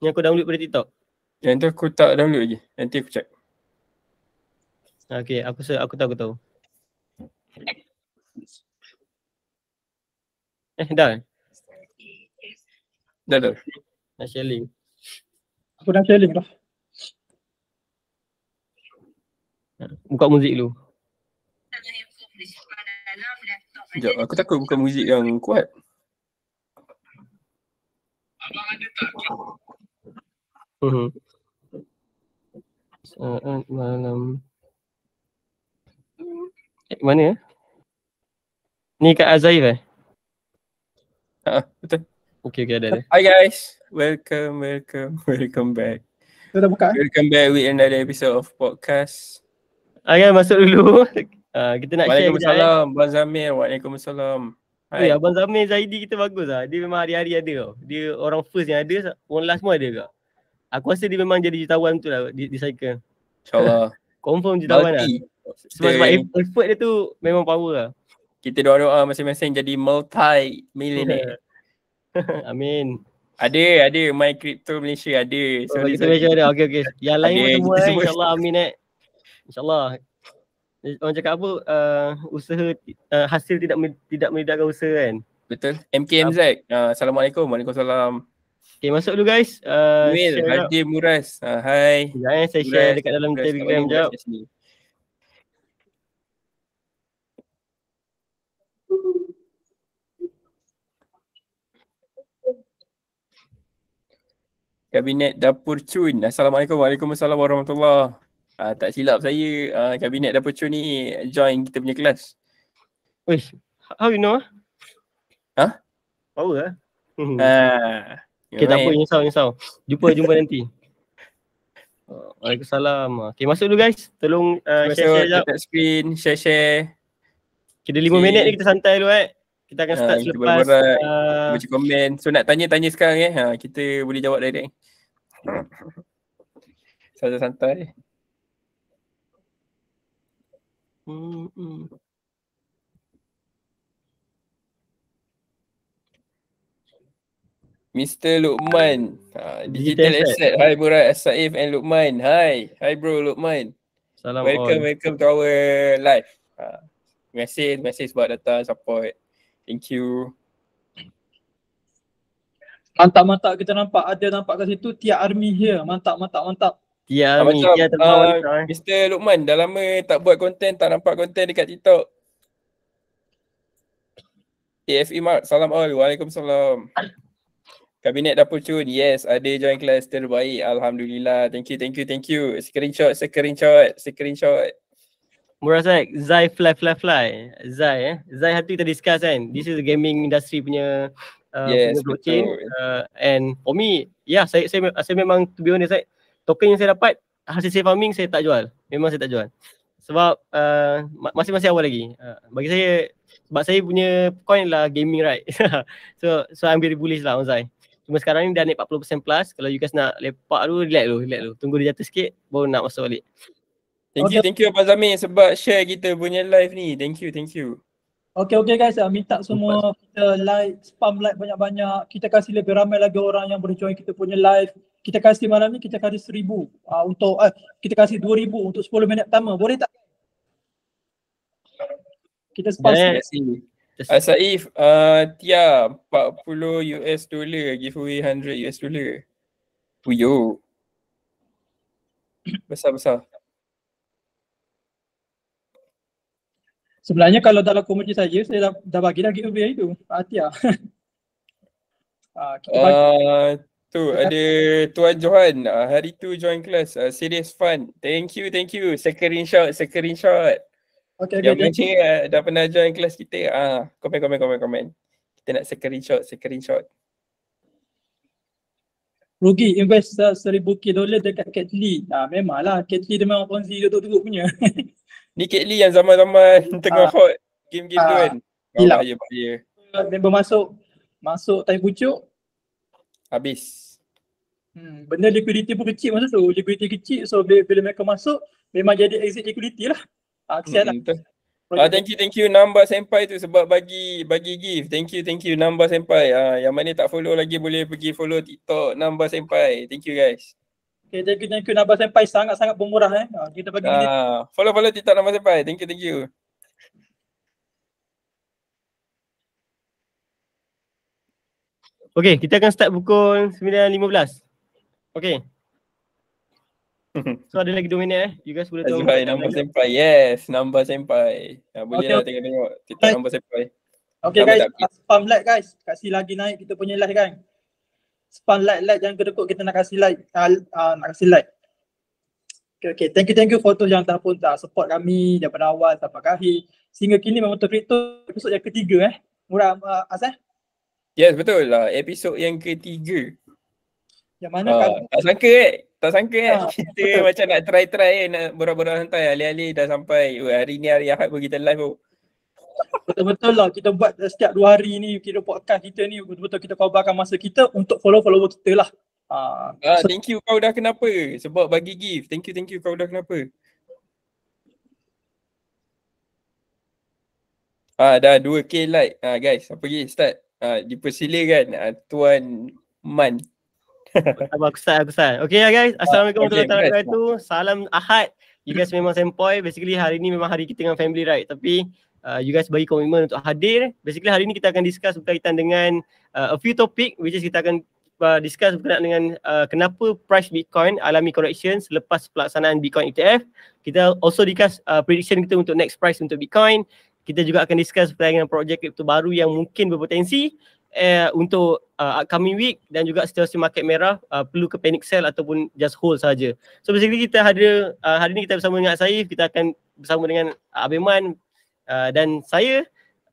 Yang aku download pada TikTok. Yang tu aku tak download lagi. Nanti aku check. Okay, aku tahu. Dah. Dah. Nak share link. Aku dah share link dah. Buka muzik dulu. Sekejap, aku takut buka muzik yang kuat. Saat malam. Mana ya? Ni kat Azaif Betul. Okay, ada. Hi guys, welcome back. Kita dah buka. Welcome back with another episode of podcast. Masuk dulu. Kita nak share kejap. Waalaikumsalam, Abang Zamir. Waalaikumsalam. Hai. Abang Zamir Zaidi kita bagus lah. Dia memang hari-hari ada tau. Dia orang first yang ada, orang last semua ada kak. Aku rasa dia memang jadi jutawan tu lah di cycle. InsyaAllah. Confirm jutawan lah. Sebab effort dia tu memang power lah. Kita doa-doa masing-masing jadi multi-millionaire. Amin. Ada My Crypto Malaysia ada. Sorry. Malaysia ada. Okay. Yang lain pun semua insyaAllah amin InsyaAllah. Orang cakap apa, usaha hasil tidak menidakkan usaha kan. Betul. MKMZ. Assalamualaikum. Waalaikumsalam. Okay, masuk dulu guys. Will Haji Muraz. Hai. Jangan saya share dekat dalam Telegram jap. Kabinet Dapur Cun. Assalamualaikum. Waalaikumsalam warahmatullahi. Tak silap saya, Kabinet Dapur Cun ni join kita punya kelas. Wish, how you know? Power Okay, tak apa, insau. Jumpa nanti. Waalaikumsalam. Okay, masuk dulu guys. Tolong share jap. Tap screen, share. Kita 5 minit ni kita santai dulu Kita akan start selepas baca komen. So nak tanya sekarang kita boleh jawab direct. Santai. Mr. Luqman, Digital Asset. Hi Murad, Saif and Luqman. Hi bro Luqman. Salam welcome to our live. Terima kasih sebab datang support. Thank you. Mantap kita nampak kat situ Tia Army here. Mantap. Tia Army, Tia terbang. Mr. Luqman, dah lama tak buat konten, tak nampak konten dekat TikTok. AFE Mark, salam all. Waalaikumsalam. Kabinet Dapur Cun, yes, ada join kelas terbaik. Alhamdulillah. Thank you. Screenshot. Murad Zai fly. Zai hari tu kita discuss kan. This is the gaming industry punya blockchain. And for me, saya memang to be honest, token yang saya dapat hasil saya farming saya tak jual. Memang saya tak jual. Sebab masih awal lagi. Bagi saya, sebab saya punya coin lah gaming right. so I'm very bullish lah on Zai. Cuma sekarang ni dah naik 40% plus. Kalau you guys nak lepak dulu, relax dulu. Tunggu dia jatuh sikit baru nak masuk balik. Thank you Abang Zamir sebab share kita punya live ni. Thank you. Okay guys, minta semua kita like, spam like banyak-banyak. Kita kasih lebih ramai lagi orang yang boleh join kita punya live. Kita kasih malam ni kita kasih 1,000 untuk kita kasih 2,000 untuk 10 minit pertama. Boleh tak? Kita spam. Saif, Tia $40 giveaway $100. Puyo. Besar. Sebenarnya kalau dalam komuniti saya dah bagi dah giveaway itu. Tia. Tu ada Tuan Johan, hari tu join kelas, serious fun. Thank you. Screenshot. Okay. Yang macam dah pernah join kelas kita, komen. Kita nak screenshot. Rugi invest $1,000 dekat Catly. Memanglah Catly dia memang ponzi duduk punya. Ni Catly yang zaman-zaman tengah hot game tu kan. Bahaya. Member masuk time pucuk habis. Benda liquidity pun kecil masa tu. Liquidity kecil, so bila mereka masuk memang jadi exit liquidity lah. Kesian lah. Thank you Namba Senpai tu sebab bagi gift. Thank you Namba Senpai. Yang mana tak follow lagi boleh pergi follow TikTok Namba Senpai. Thank you guys. Okay, thank you Namba Senpai, sangat-sangat pemurah kita bagi ni. Follow TikTok Namba Senpai. Thank you. Okay, kita akan start pukul 9.15. Okay. So ada lagi 2 minit You guys boleh tengok Namba Senpai. Yes, Namba Senpai. Boleh lah tengok TikTok Namba Senpai. Okay guys, spam like guys. Kasih lagi naik kita punya like kan. Spam like jangan kedekut, kita nak kasih like. Nak kasih like. Okay. Thank you for tu yang pun support kami daripada awal sampai akhir. Sehingga kini memang Kripto episod yang ketiga Murah Azhar? Yes, betul lah. Episod yang ketiga. Yang mana tak sangka kita macam nak try nak borak-borak santai. Alih-alih dah sampai hari ni hari Ahad pun kita live. Betul-betul lah kita buat setiap 2 hari ni kira podcast kita ni betul-betul kita korbankan masa kita untuk follower kita lah. Thank you kau dah kenapa sebab bagi gift. Thank you kau dah kenapa. Dah 2k like. Guys, pergi start. Dipersilakan Tuan Man. Aku start. Okay guys, Assalamualaikum warahmatullahi wabarakatuh. Salam Ahad. You guys memang sempoi. Basically hari ni memang hari kita dengan family right. Tapi you guys bagi komitmen untuk hadir. Basically hari ni kita akan discuss berkaitan dengan a few topic which is kita akan discuss berkenaan dengan kenapa price Bitcoin alami correction selepas pelaksanaan Bitcoin ETF. Kita also discuss prediction kita untuk next price untuk Bitcoin. Kita juga akan discuss berkaitan dengan projek kripto baru yang mungkin berpotensi untuk upcoming week dan juga situasi market merah perlu ke panic sell ataupun just hold saja. So basically kita ada hari ni kita bersama dengan Saif, kita akan bersama dengan Abiman dan saya.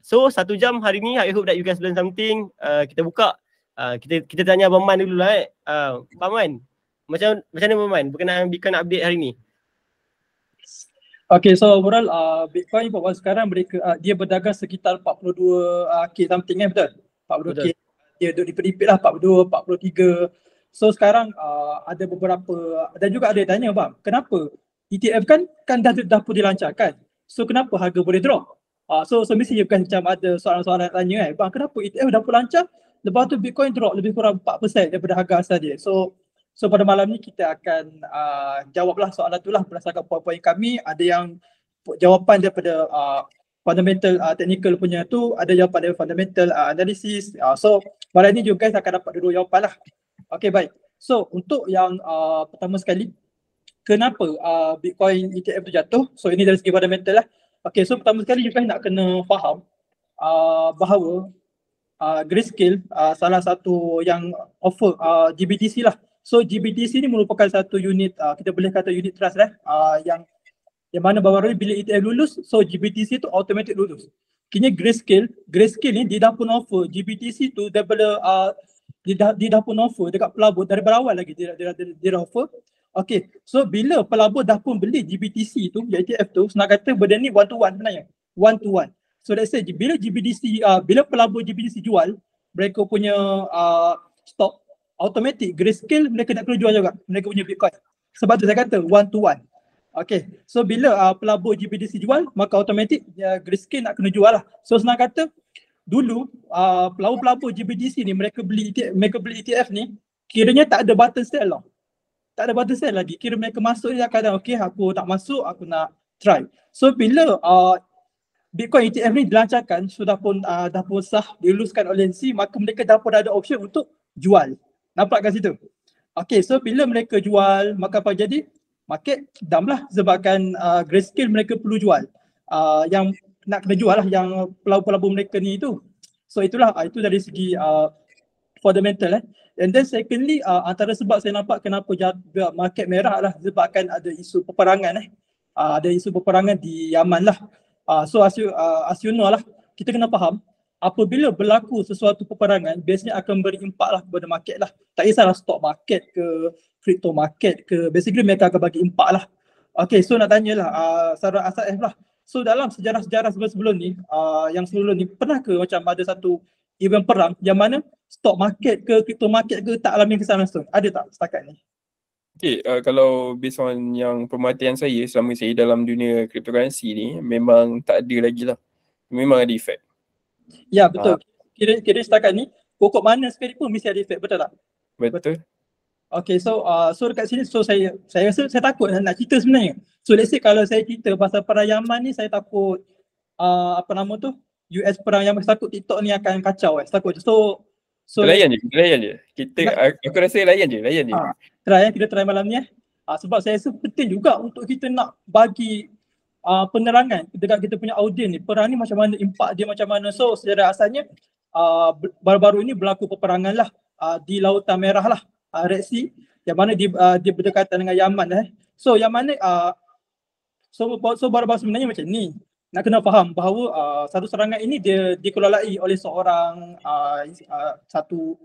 So 1 jam hari ni, I hope that you guys learn something. Kita buka kita tanya Abang Man dulu lah Abang Man, macam mana Abang Man berkenaan Bitcoin update hari ni? Okay, so overall Bitcoin pada sekarang dia berdagang sekitar 42k something betul? 42k. Dia duduk dipit-dipit lah 42, 43. So sekarang ada beberapa dan juga ada yang tanya bang, kenapa ETF kan dah pun dilancarkan. So kenapa harga boleh drop? So mesti you guys macam ada soalan-soalan tanya bang, kenapa ETF dah pun lancar lepas tu Bitcoin drop lebih kurang 4% daripada harga asal dia. So pada malam ni kita akan jawablah soalan tu lah berdasarkan poin-poin kami. Ada yang jawapan daripada fundamental technical punya tu, ada jawapan dari fundamental analysis. So malam ni you guys akan dapat dua jawapan lah. Okay, baik. So untuk yang pertama sekali, kenapa Bitcoin ETF tu jatuh? So ini dari segi fundamental lah. Okay, so pertama sekali you guys nak kena faham bahawa Grayscale salah satu yang offer GBTC lah. So GBTC ni merupakan satu unit, kita boleh kata unit trust yang mana baru bila ETF lulus, so GBTC tu automatic lulus. Kini Grayscale ni dia dah pun offer GBTC tu daripada dia dah pun offer dekat pelabur daripada awal lagi dia dah offer. Okay, so bila pelabur dah pun beli GBTC tu, ETF tu, senang kata benda ni one to one sebenarnya. One to one. So let's say bila GBTC, bila pelabur GBTC jual, mereka punya stock, automatic Grayscale mereka nak kena jual juga mereka punya Bitcoin. Sebab tu saya kata one to one. Okay, so bila pelabur GBTC jual, maka automatic Grayscale nak kena jual lah. So senang kata, dulu pelabur GBTC ni mereka beli ETF ni, kiranya tak ada button sell lah. Tak ada button sell lagi. Kira mereka masuk ni kadang okay aku tak masuk, aku nak try. So bila Bitcoin ETF ni dilancarkan, dah pun sah, diluluskan oleh NC, maka mereka dah pun ada option untuk jual. Nampak kat situ? Okay, so bila mereka jual, maka apa jadi? Market dump lah sebabkan Grayscale mereka perlu jual. Yang nak kena jual lah yang pelabur-pelabur mereka ni tu. So itulah, itu dari segi fundamental And then secondly, antara sebab saya nampak kenapa market merah lah sebabkan ada isu peperangan ada isu peperangan di Yaman lah. So as you know lah, kita kena faham apabila berlaku sesuatu peperangan, biasanya akan berimpak lah kepada market lah. Tak kisahlah stock market ke, crypto market ke, basically mereka akan bagi impak lah. Okay, so nak tanyalah saudara Asaf lah. So dalam sejarah-sejarah sebelum ni, yang sebelum ni, pernah ke macam ada satu event perang yang mana stock market ke, crypto market ke tak alami kesan langsung? Ada tak setakat ni? Okay, kalau based on yang pemerhatian saya selama saya dalam dunia cryptocurrency ni, memang tak ada lagi lah. Memang ada efek. Ya, betul. Kira setakat ni, pokok mana sekalipun mesti ada efek, betul tak? Betul. Okay, so dekat sini, so saya rasa saya takut nak cerita sebenarnya. So let's say kalau saya cerita pasal perang Yaman ni, saya takut US perang Yaman, saya takut TikTok ni akan kacau takut. So layan je. Aku rasa layan je. Kita try malam ni sebab saya rasa penting juga untuk kita nak bagi penerangan dekat kita punya audiens ni, perang ni macam mana, impak dia macam mana. So secara asalnya baru-baru ini berlaku peperangan lah di Lautan Merah lah, Red Sea, yang mana dia berdekatan dengan Yaman So yang mana so baru-baru sebenarnya macam ni. Nak kena faham bahawa satu serangan ini dia dikelolai oleh seorang satu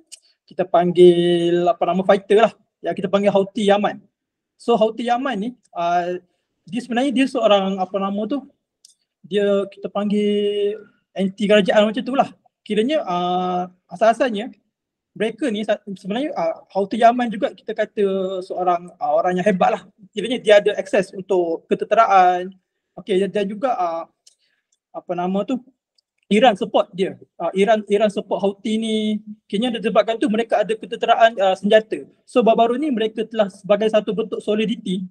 kita panggil fighter lah, yang kita panggil Houthi Yaman. So Houthi Yaman ni dia sebenarnya dia seorang dia kita panggil anti kerajaan macam tu lah. Kiranya asal-asalnya mereka ni sebenarnya Houthi Yaman juga kita kata seorang orang yang hebat lah. Kiranya dia ada akses untuk ketenteraan. Okay, dan juga Iran support dia. Iran support Houthi ni. Kiranya disebabkan tu mereka ada ketenteraan senjata. So baru-baru ni mereka telah sebagai satu bentuk solidity,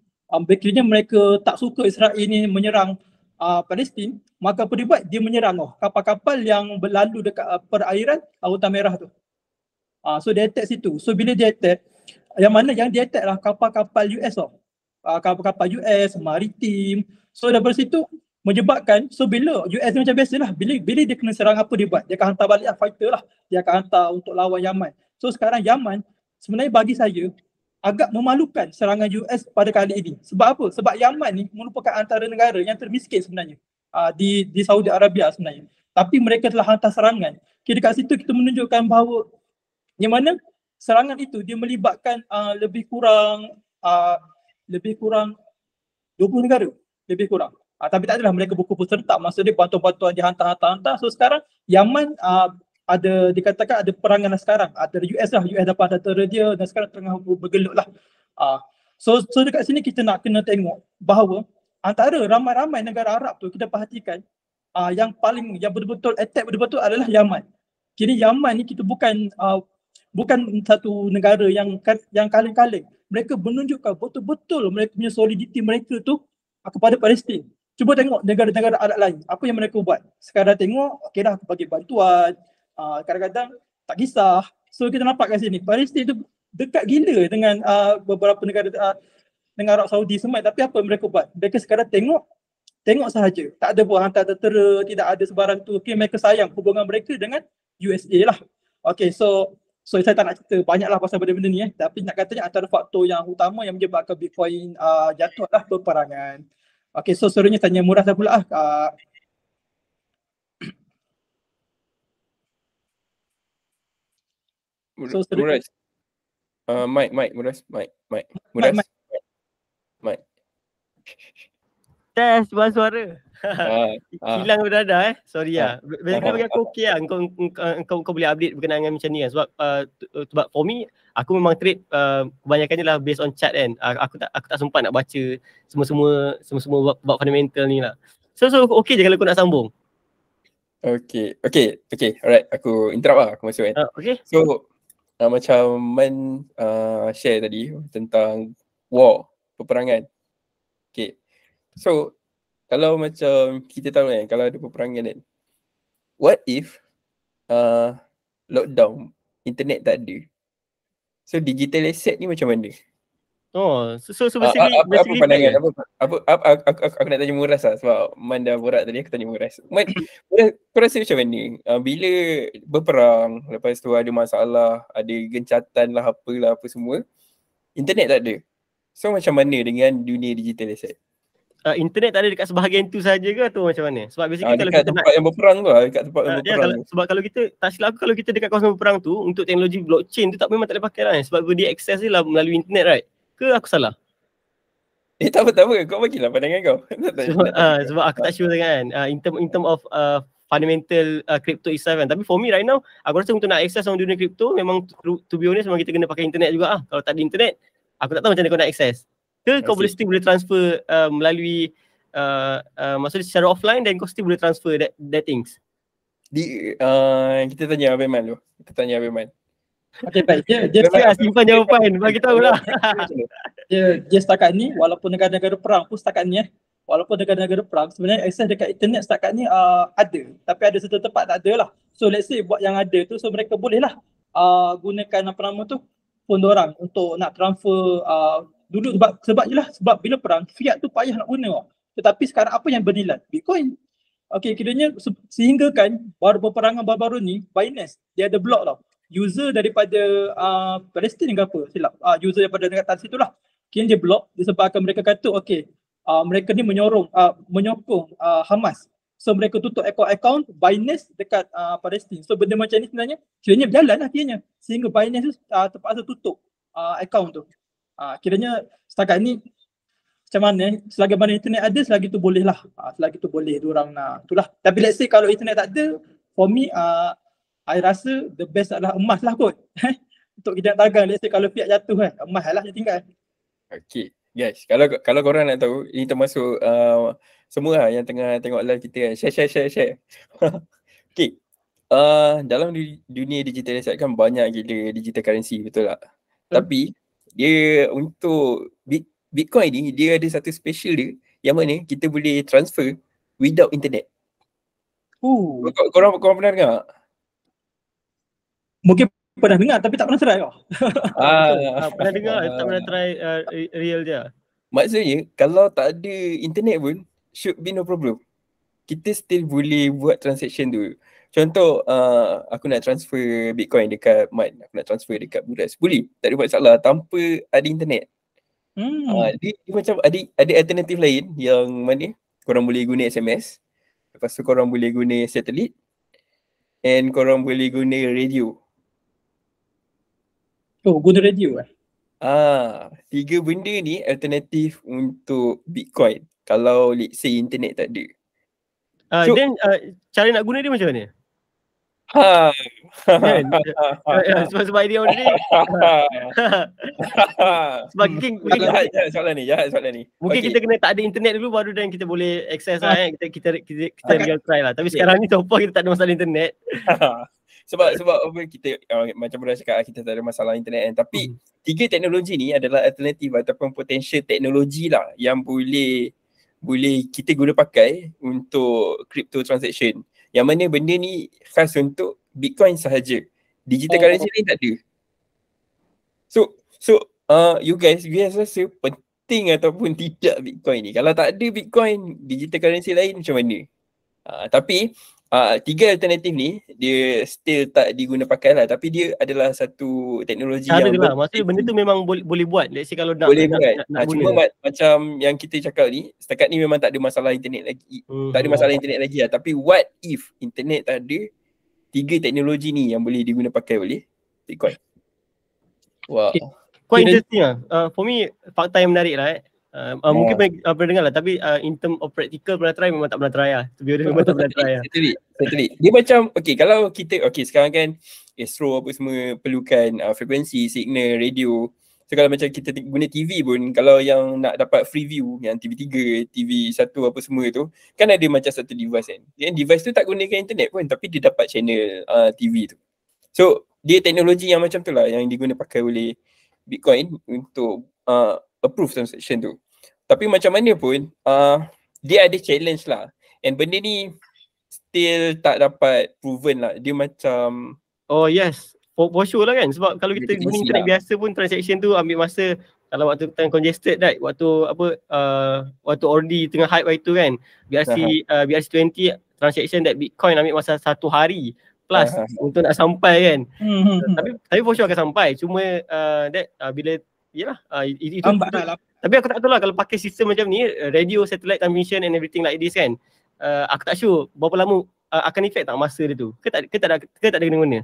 kiranya mereka tak suka Israel ni menyerang Palestin, maka apa dia buat? Dia menyerang kapal-kapal yang berlalu dekat perairan Lautan Merah tu. So dia attack situ. So bila dia attack, yang dia attack lah kapal-kapal US kapal-kapal US, maritim. So daripada situ menyebabkan, so bila US ni macam biasalah, bila dia kena serang apa dia buat? Dia akan hantar balik fighter lah. Dia akan hantar untuk lawan Yaman. So sekarang Yaman sebenarnya bagi saya agak memalukan serangan US pada kali ini. Sebab apa? Sebab Yaman ni merupakan antara negara yang termiskin sebenarnya di Saudi Arabia sebenarnya. Tapi mereka telah hantar serangan. Dekat situ kita menunjukkan bahawa yang mana serangan itu dia melibatkan lebih kurang 20 negara. Lebih kurang. Tapi tak adalah mereka berkumpul serta, maksudnya bantuan-bantuan dihantar. So sekarang Yaman dikatakan ada perangan lah sekarang. Ada US dapat tentera dia dan sekarang tengah bergelut lah. So dekat sini kita nak kena tengok bahawa antara ramai-ramai negara Arab tu kita perhatikan yang betul-betul attack betul-betul adalah Yaman. Kini Yaman ni kita bukan satu negara yang kaleng-kaleng. Mereka menunjukkan betul-betul mereka punya solidity mereka tu kepada Palestin. Cuba tengok negara-negara Arab lain, apa yang mereka buat. Sekadar tengok, okey dah, aku bagi bantuan, kadang-kadang tak kisah. So kita nampak kat sini, Palestin tu dekat gila dengan beberapa negara dengan Arab Saudi semai. Tapi apa mereka buat? Mereka sekadar tengok sahaja. Tak ada buat hantar tentera, tidak ada sebarang tu. Okay, mereka sayang hubungan mereka dengan USA lah. Okay, so saya tak nak cerita banyak lah pasal benda-benda ni tapi nak katanya antara faktor yang utama yang menyebabkan Bitcoin jatuh adalah peperangan. Okay, so seterusnya tanya Muras pula Muras. Mike. Tes suara. Hilang berada sorry lah. Bila bagi aku okey lah. Kau boleh update berkenaan dengan macam ni lah. Sebab for me, aku memang trade kebanyakannya lah based on chart kan. Aku tak sempat nak baca semua bab fundamental ni lah. So okey je kalau kau nak sambung. Okay. Alright, aku interrupt lah, aku masuk kan. Okay. So macam Man share tadi tentang war, peperangan. Okay. So kalau macam kita tahu kan, kalau ada peperangan kan, what if lockdown, internet tak ada? So digital asset ni macam mana? So basically apa pandangan? Aku nak tanya Muras lah, sebab Man dah borak tadi, aku tanya Muras. Man, kau rasa macam mana? Bila berperang, lepas tu ada masalah, ada gencatan lah, apalah, apa semua, internet tak ada. So macam mana dengan dunia digital asset? Internet tak ada dekat sebahagian tu saja ke atau macam mana? Sebab basically kalau kita tempat yang berperang tu lah, dekat tempat yang berperang. Sebab kalau kita, tak silap aku, kalau kita dekat kawasan berperang tu, untuk teknologi blockchain tu memang tak boleh pakai lah. Sebab dia access dia lah melalui internet, right? Ke aku salah? Tak apa, kau bagilah pandangan kau. Sebab aku tak sure kan, in term of fundamental crypto itself kan. Tapi for me right now, aku rasa untuk nak access on dunia crypto, memang to be honest, memang kita kena pakai internet juga lah. Kalau tak ada internet, Aku tak tahu macam mana kau nak access. Ke kau boleh still boleh transfer melalui maksudnya secara offline dan kau still boleh transfer that things. Kita tanya Abang Man dulu. Okay, baik. Dia simpan jawapan. Bagi tahu lah. Dia setakat ni, walaupun negara-negara perang pun setakat ni walaupun negara-negara perang, sebenarnya akses dekat internet setakat ni ada. Tapi ada satu tempat tak ada lah. So let's say buat yang ada tu, so mereka boleh lah gunakan apa nama tu, phone dorang untuk nak transfer dulu sebab je lah, sebab bila perang, fiat tu payah nak guna. Tetapi sekarang apa yang bernilai? Bitcoin. Okay, kiranya sehingga kan peperangan baru-baru ni, Binance, dia ada block tau. User daripada Palestin ke apa, silap. User daripada negara situ lah. Kini dia block disebabkan mereka kata okay, mereka ni menyokong Hamas. So mereka tutup akaun Binance dekat Palestin. So benda macam ni sebenarnya kiranya berjalan lah kiranya. Sehingga Binance tu terpaksa tutup akaun tu. Kiranya setakat ni macam mana, selagi mana internet ada, selagi tu boleh lah. Selagi tu boleh diorang nak, itulah. Tapi let's say kalau internet tak ada, for me, I rasa the best adalah emas lah kot. Untuk kita nak tagang, let's say kalau fiat jatuh kan, emas lah yang tinggal. Okay, guys, kalau korang nak tahu, ini termasuk semua lah yang tengah tengok live kita kan. Share. Okay, dalam dunia digital kan banyak gila digital currency, betul tak? Tapi, dia untuk Bitcoin ni, dia ada satu special dia yang mana kita boleh transfer without internet. Korang pernah dengar? Mungkin pernah dengar tapi tak pernah try kau. Pernah dengar, tak pernah try real dia. Maksudnya kalau tak ada internet pun should be no problem. Kita still boleh buat transaction tu. Contoh aku nak transfer Bitcoin dekat Mat, aku nak transfer dekat Buras. Boleh, tak ada masalah tanpa ada internet. Dia macam ada alternatif lain yang mana korang boleh guna SMS, lepas tu korang boleh guna satelit, and korang boleh guna radio. Guna radio tiga benda ni alternatif untuk Bitcoin kalau let's say internet tak ada. Then cara nak guna dia macam mana? Sebab dia on ni. Sebab mungkin jahat soalan ni. Mungkin kita kena tak ada internet dulu baru dan kita boleh access lah kita real try lah. Tapi sekarang ni so far kita tak ada masalah internet. Sebab apa kita macam Buras cakap kita tak ada masalah internet kan. Tapi tiga teknologi ni adalah alternatif ataupun potential teknologi lah yang boleh kita guna pakai untuk crypto transaction. Yang mana benda ni khas untuk Bitcoin sahaja. Digital currency ni tak ada. So you guys rasa penting ataupun tidak Bitcoin ni? Kalau tak ada Bitcoin, digital currency lain macam mana? Tapi tiga alternatif ni dia still tak diguna pakai lah. Tapi dia adalah satu teknologi yang lah. Maksudnya benda tu memang boleh buat. Let's say kalau nak cuma macam yang kita cakap ni, setakat ni memang tak ada masalah internet lagi. Tak ada masalah internet lagi lah. Tapi what if internet tak ada, tiga teknologi ni yang boleh diguna pakai oleh Bitcoin. Wow. Quite interesting lah. For me, fakta yang menarik lah mungkin pernah dengar lah, tapi in term of practical pernah try, memang tak pernah try lah. Memang tak pernah try lah. Dia macam, okay, kalau kita, okay sekarang kan Astro apa semua perlukan frekuensi, signal, radio. So kalau macam kita guna TV pun, kalau yang nak dapat free view, yang TV3, TV1 apa semua tu, kan ada macam satu device kan. Yang device tu tak gunakan internet pun, tapi dia dapat channel TV tu. So dia teknologi yang macam tu lah yang diguna pakai oleh Bitcoin untuk approve transaction tu. Tapi macam mana pun dia ada challenge lah. And benda ni still tak dapat proven lah. Dia macam yes. For sure lah kan. Sebab kalau kita guna internet biasa pun transaction tu ambil masa. Kalau waktu tengah congested right, waktu ordi tengah hype waktu tu kan, BRC20 transaction that Bitcoin ambil masa 1 hari plus untuk nak sampai kan. Tapi for sure akan sampai. Cuma bila yalah itu tapi aku tak tahu lah kalau pakai sistem macam ni, radio, satellite transmission and everything like this kan, aku tak sure berapa lama akan effect tak masa dia tu. Ke tak ada guna-guna.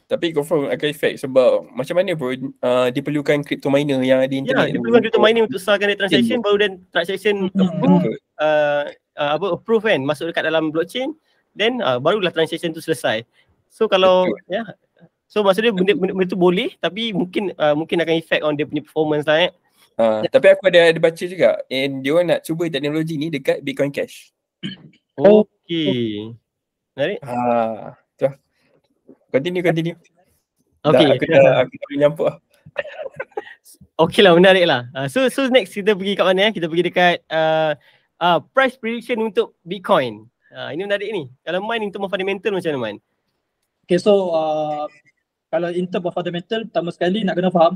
Tapi confirm akan effect sebab macam mana pun diperlukan crypto miner yang ada internet. Diperlukan crypto miner untuk sahkan transaction, baru dan transaction approve kan, masuk dekat dalam blockchain, then barulah transaction tu selesai. So kalau so maksudnya benda tu boleh, tapi mungkin akan effect on dia punya performance lah Tapi aku ada baca juga, and dia orang nak cuba teknologi ni dekat Bitcoin Cash. Okay. Menarik. Tu lah. Continue. Okay. Aku dah menyampuk lah. Okay lah, menarik lah. So next kita pergi kat mana? Kita pergi dekat price prediction untuk Bitcoin. Ini menarik ni. Kalau main in term of fundamental macam mana, Man? Okay, so kalau in term of fundamental, pertama sekali nak kena faham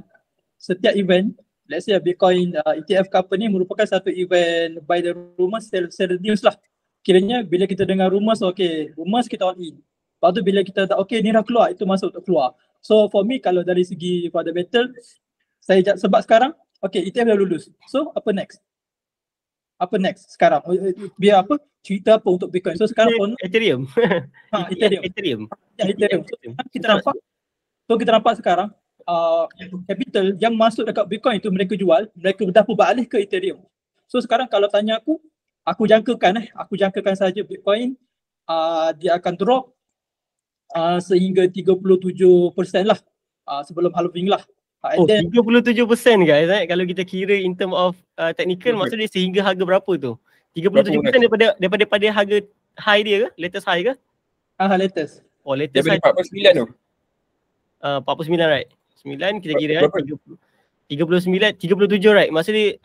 setiap event, let's say Bitcoin ETF company merupakan satu event buy the rumors, sell the news lah. Kiranya bila kita dengar rumors, okay, rumors kita all in. Lepas tu bila kita tak okay ni dah keluar, itu masuk untuk keluar. So for me kalau dari segi fundamental, sebab sekarang, okay, ETF dah lulus. So apa next sekarang? Biar apa? Cerita apa untuk Bitcoin? So sekarang pun Ethereum. Ethereum. So kita nampak sekarang capital yang masuk dekat Bitcoin itu mereka jual, mereka dah beralih ke Ethereum. So sekarang kalau tanya aku jangkakan saja Bitcoin dia akan drop sehingga 37% lah sebelum halving lah. 37% guys, kalau kita kira in term of technical, maksudnya sehingga harga berapa tu? 37% daripada harga high dia ke? Latest high ke? Latest. Oh, latest high 49 tu. 49 right. 9 kita kira kan 37 right. Maksudnya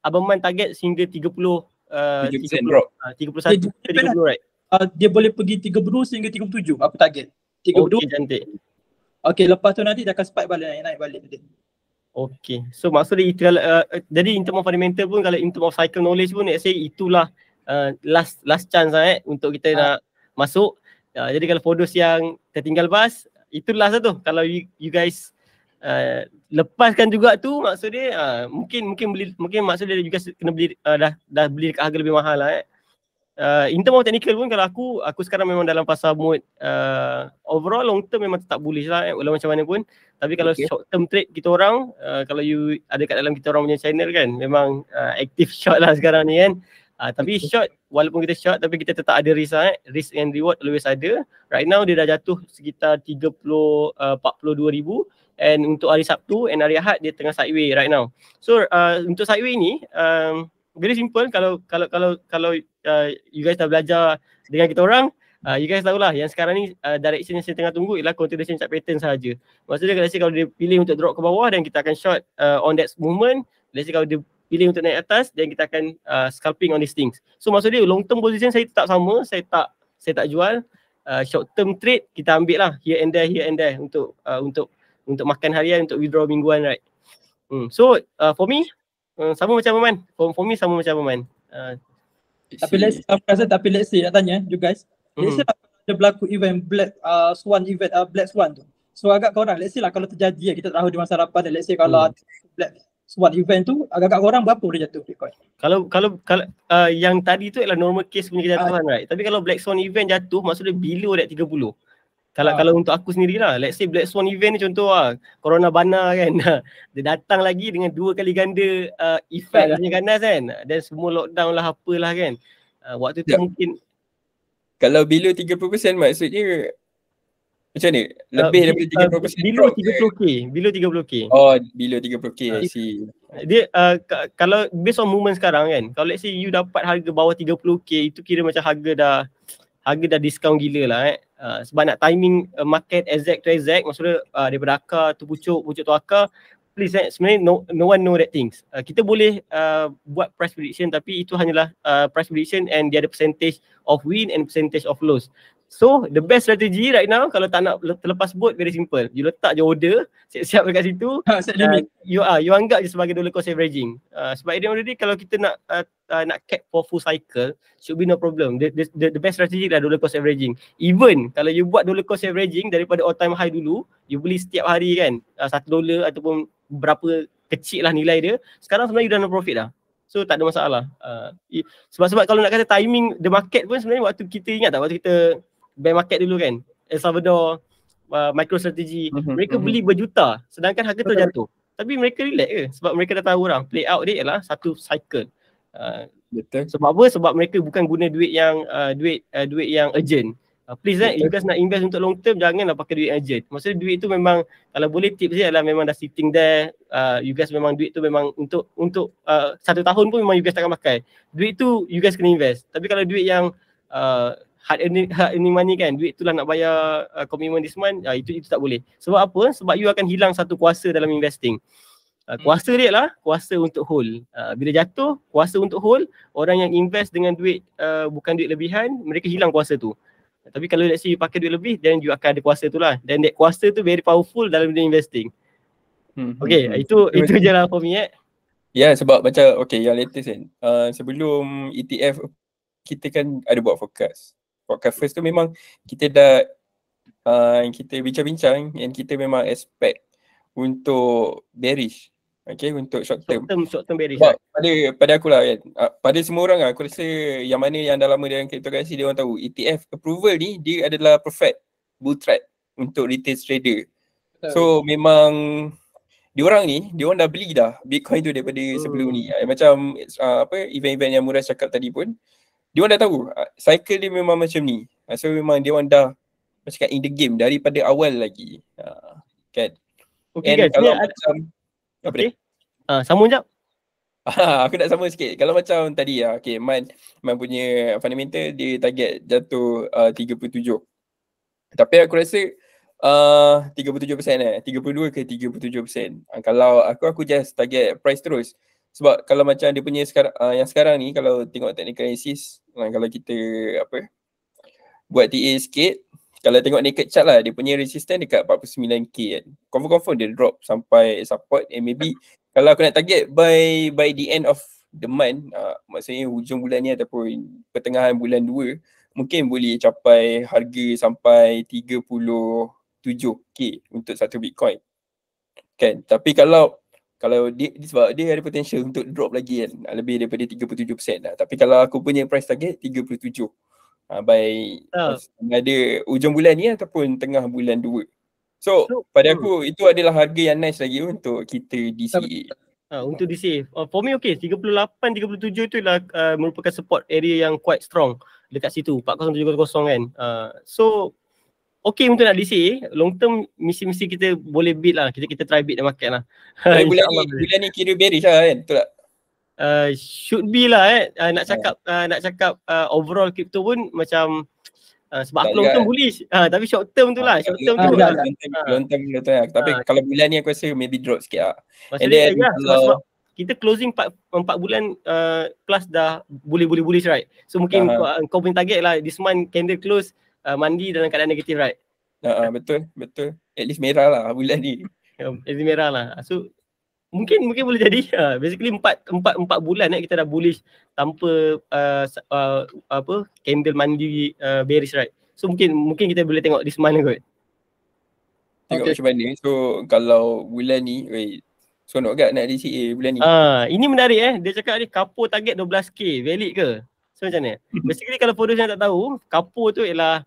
Abang Man target sehingga 30 30% drop. 31 ke 30 right. Dia boleh pergi 30 sehingga 37 aku target. 32. Okay, cantik. Okay, lepas tu nanti dia akan spike balik, naik balik nanti. Okay, so maksudnya itu jadi in term of fundamental pun, kalau in term of cycle knowledge pun, let's say itulah last chance untuk kita nak masuk. Jadi kalau for those yang tertinggal bas, itu last tu. Kalau you guys lepaskan juga tu, maksudnya mungkin maksudnya you guys kena beli dah beli dekat harga lebih mahal lah. In term of technical pun, kalau aku sekarang memang dalam fasa mood overall long term memang tetap bullish lah walau macam mana pun. Tapi kalau short term trade kita orang, kalau you ada kat dalam kita orang punya channel kan, memang active short lah sekarang ni kan. Tapi short, walaupun kita short tapi kita tetap ada risk risk and reward always ada. Right now dia dah jatuh sekitar 42,000, and untuk hari Sabtu and hari Ahad dia tengah sideway right now. So untuk sideway ni very simple. Kalau you guys dah belajar dengan kita orang, you guys tahulah yang sekarang ni direction yang saya tengah tunggu ialah continuation chart pattern sahaja. Maksudnya kalau dia pilih untuk drop ke bawah dan kita akan short on that movement, let's say kalau dia pilih untuk naik atas dan kita akan scalping on these things. So maksudnya long term position saya tetap sama, saya tak jual. Short term trade kita ambil lah here and there untuk makan harian, untuk withdraw mingguan, right. So for me sama macam Aman. For me sama macam Aman. Tapi let's say nak tanya you guys, let's say ada berlaku event Black Swan tu. So agak korang, let's say lah kalau terjadi kita tahu di masa hadapan, let's say kalau Black Swan event tu, agak korang berapa boleh jatuh Bitcoin? Kalau yang tadi tu adalah normal case punya kejatuhan, right. Tapi kalau Black Swan event jatuh, maksudnya below that 30. Kalau untuk aku sendirilah, let's say Black Swan event ni contoh Corona Bana kan. Dia datang lagi dengan 2 kali ganda effect punya ganas kan. Dan semua lockdown lah apalah kan. Waktu tu mungkin kalau below 30% maksudnya macam ni? Lebih daripada 30% below 30k. Oh, below 30k, I see. Dia kalau based on movement sekarang kan, kalau let's say you dapat harga bawah 30k, itu kira macam harga dah discount gila lah sebab nak timing market exact to exact, maksudnya daripada akar tu pucuk tu akar, please sebenarnya no one know that things. Kita boleh buat price prediction, tapi itu hanyalah price prediction and dia ada percentage of win and percentage of loss. So the best strategy right now, kalau tak nak terlepas boat, very simple. You letak je order, siap-siap dekat situ. You anggap je sebagai dollar cost averaging. Sebab at the end of the day, kalau kita nak cap for full cycle, should be no problem. The best strategy adalah dollar cost averaging. Even kalau you buat dollar cost averaging daripada all time high dulu, you beli setiap hari kan, $1 ataupun berapa kecil lah nilai dia, sekarang sebenarnya you dah no profit dah. So tak ada masalah. Sebab kalau nak kata timing the market pun, sebenarnya waktu kita ingat tak, waktu kita bear market dulu kan, El Salvador, MicroStrategy, mereka beli berjuta sedangkan harga tu jatuh. Tapi mereka relax ke? Sebab mereka dah tahu orang play out dia ialah satu cycle. Betul. Sebab apa? Sebab mereka bukan guna duit yang urgent. Please you guys nak invest untuk long term, janganlah pakai duit urgent. Maksudnya duit tu memang, kalau boleh tips dia adalah memang dah sitting there, you guys memang duit tu memang untuk 1 tahun pun memang you guys takkan pakai. Duit tu you guys kena invest. Tapi kalau duit yang hard earning money kan, duit tu lah nak bayar commitment this month, itu tak boleh. Sebab apa? Sebab you akan hilang satu kuasa dalam investing. Kuasa dia lah kuasa untuk hold. Bila jatuh, kuasa untuk hold, orang yang invest dengan duit bukan duit lebihan, mereka hilang kuasa tu. Tapi kalau let's say you pakai duit lebih, then you akan ada kuasa tu lah. Dan that kuasa tu very powerful dalam dunia investing. Okay, itu je lah for me Ya, sebab macam yang latest kan, sebelum ETF kita kan ada buat forecast. Forecast first tu memang kita dah kita bincang-bincang and kita memang expect untuk bearish. Okay, untuk short term bearish. Pada aku lah kan, pada semua orang aku rasa yang mana yang dah lama dalam cryptocurrency, dia orang tahu ETF approval ni dia adalah perfect bull trap untuk retail trader. So memang dia orang dah beli dah Bitcoin tu daripada sebelum ni. Macam event-event yang Muraz cakap tadi pun, dia orang dah tahu cycle dia memang macam ni. So memang dia orang dah macam in the game daripada awal lagi. Kan. Okay guys, kalau macam sambung jap. Aku nak sambung sikit. Kalau macam tadi Man punya fundamental dia target jatuh 37. Tapi aku rasa 32% 32 ke 37%. Kalau aku just target price terus. Sebab kalau macam dia punya yang sekarang ni, kalau tengok technical analysis, kalau kita buat TA sikit, kalau tengok naked chart lah, dia punya resistance dekat 49k kan. Confirm dia drop sampai support, and maybe kalau aku nak target by the end of the month, maksudnya hujung bulan ni ataupun pertengahan bulan 2, mungkin boleh capai harga sampai 37k untuk satu Bitcoin. Kan? Tapi kalau dia sebab dia ada potential untuk drop lagi kan, lebih daripada 37% lah. Tapi kalau aku punya price target 37. By ada ujung bulan ni ataupun tengah bulan 2. So pada aku itu adalah harga yang nice lagi untuk kita DCA. Untuk DCA. For me 38, 37 tu lah merupakan support area yang quite strong dekat situ, 4070 kan. So untuk nak DCA, long term mesti kita boleh beat lah. Kita try beat the market lah. Bulan ni kira bearish lah kan, betul tak? Should be lah nak cakap overall crypto pun macam sebab aku long term bullish, tapi short term tu lah, long term. Tapi kalau bulan ni aku rasa maybe drop sikit lah. Maksudnya sebab kita closing 4 bulan plus dah bullish right. So mungkin kau punya target lah this month candle close mandi dalam keadaan negatif right. Betul. At least merah lah bulan ni. At least merah lah. So mungkin boleh jadi basically 4 bulan kita dah bullish tanpa candle mandi bearish right. So mungkin kita boleh tengok this month kot. Tengok macam mana. So kalau bulan ni seronok agak nak DCA bulan ni. Ini menarik dia cakap ni Kapo target 12k valid ke? So macam mana? Basically kalau for those yang tak tahu, Kapo tu ialah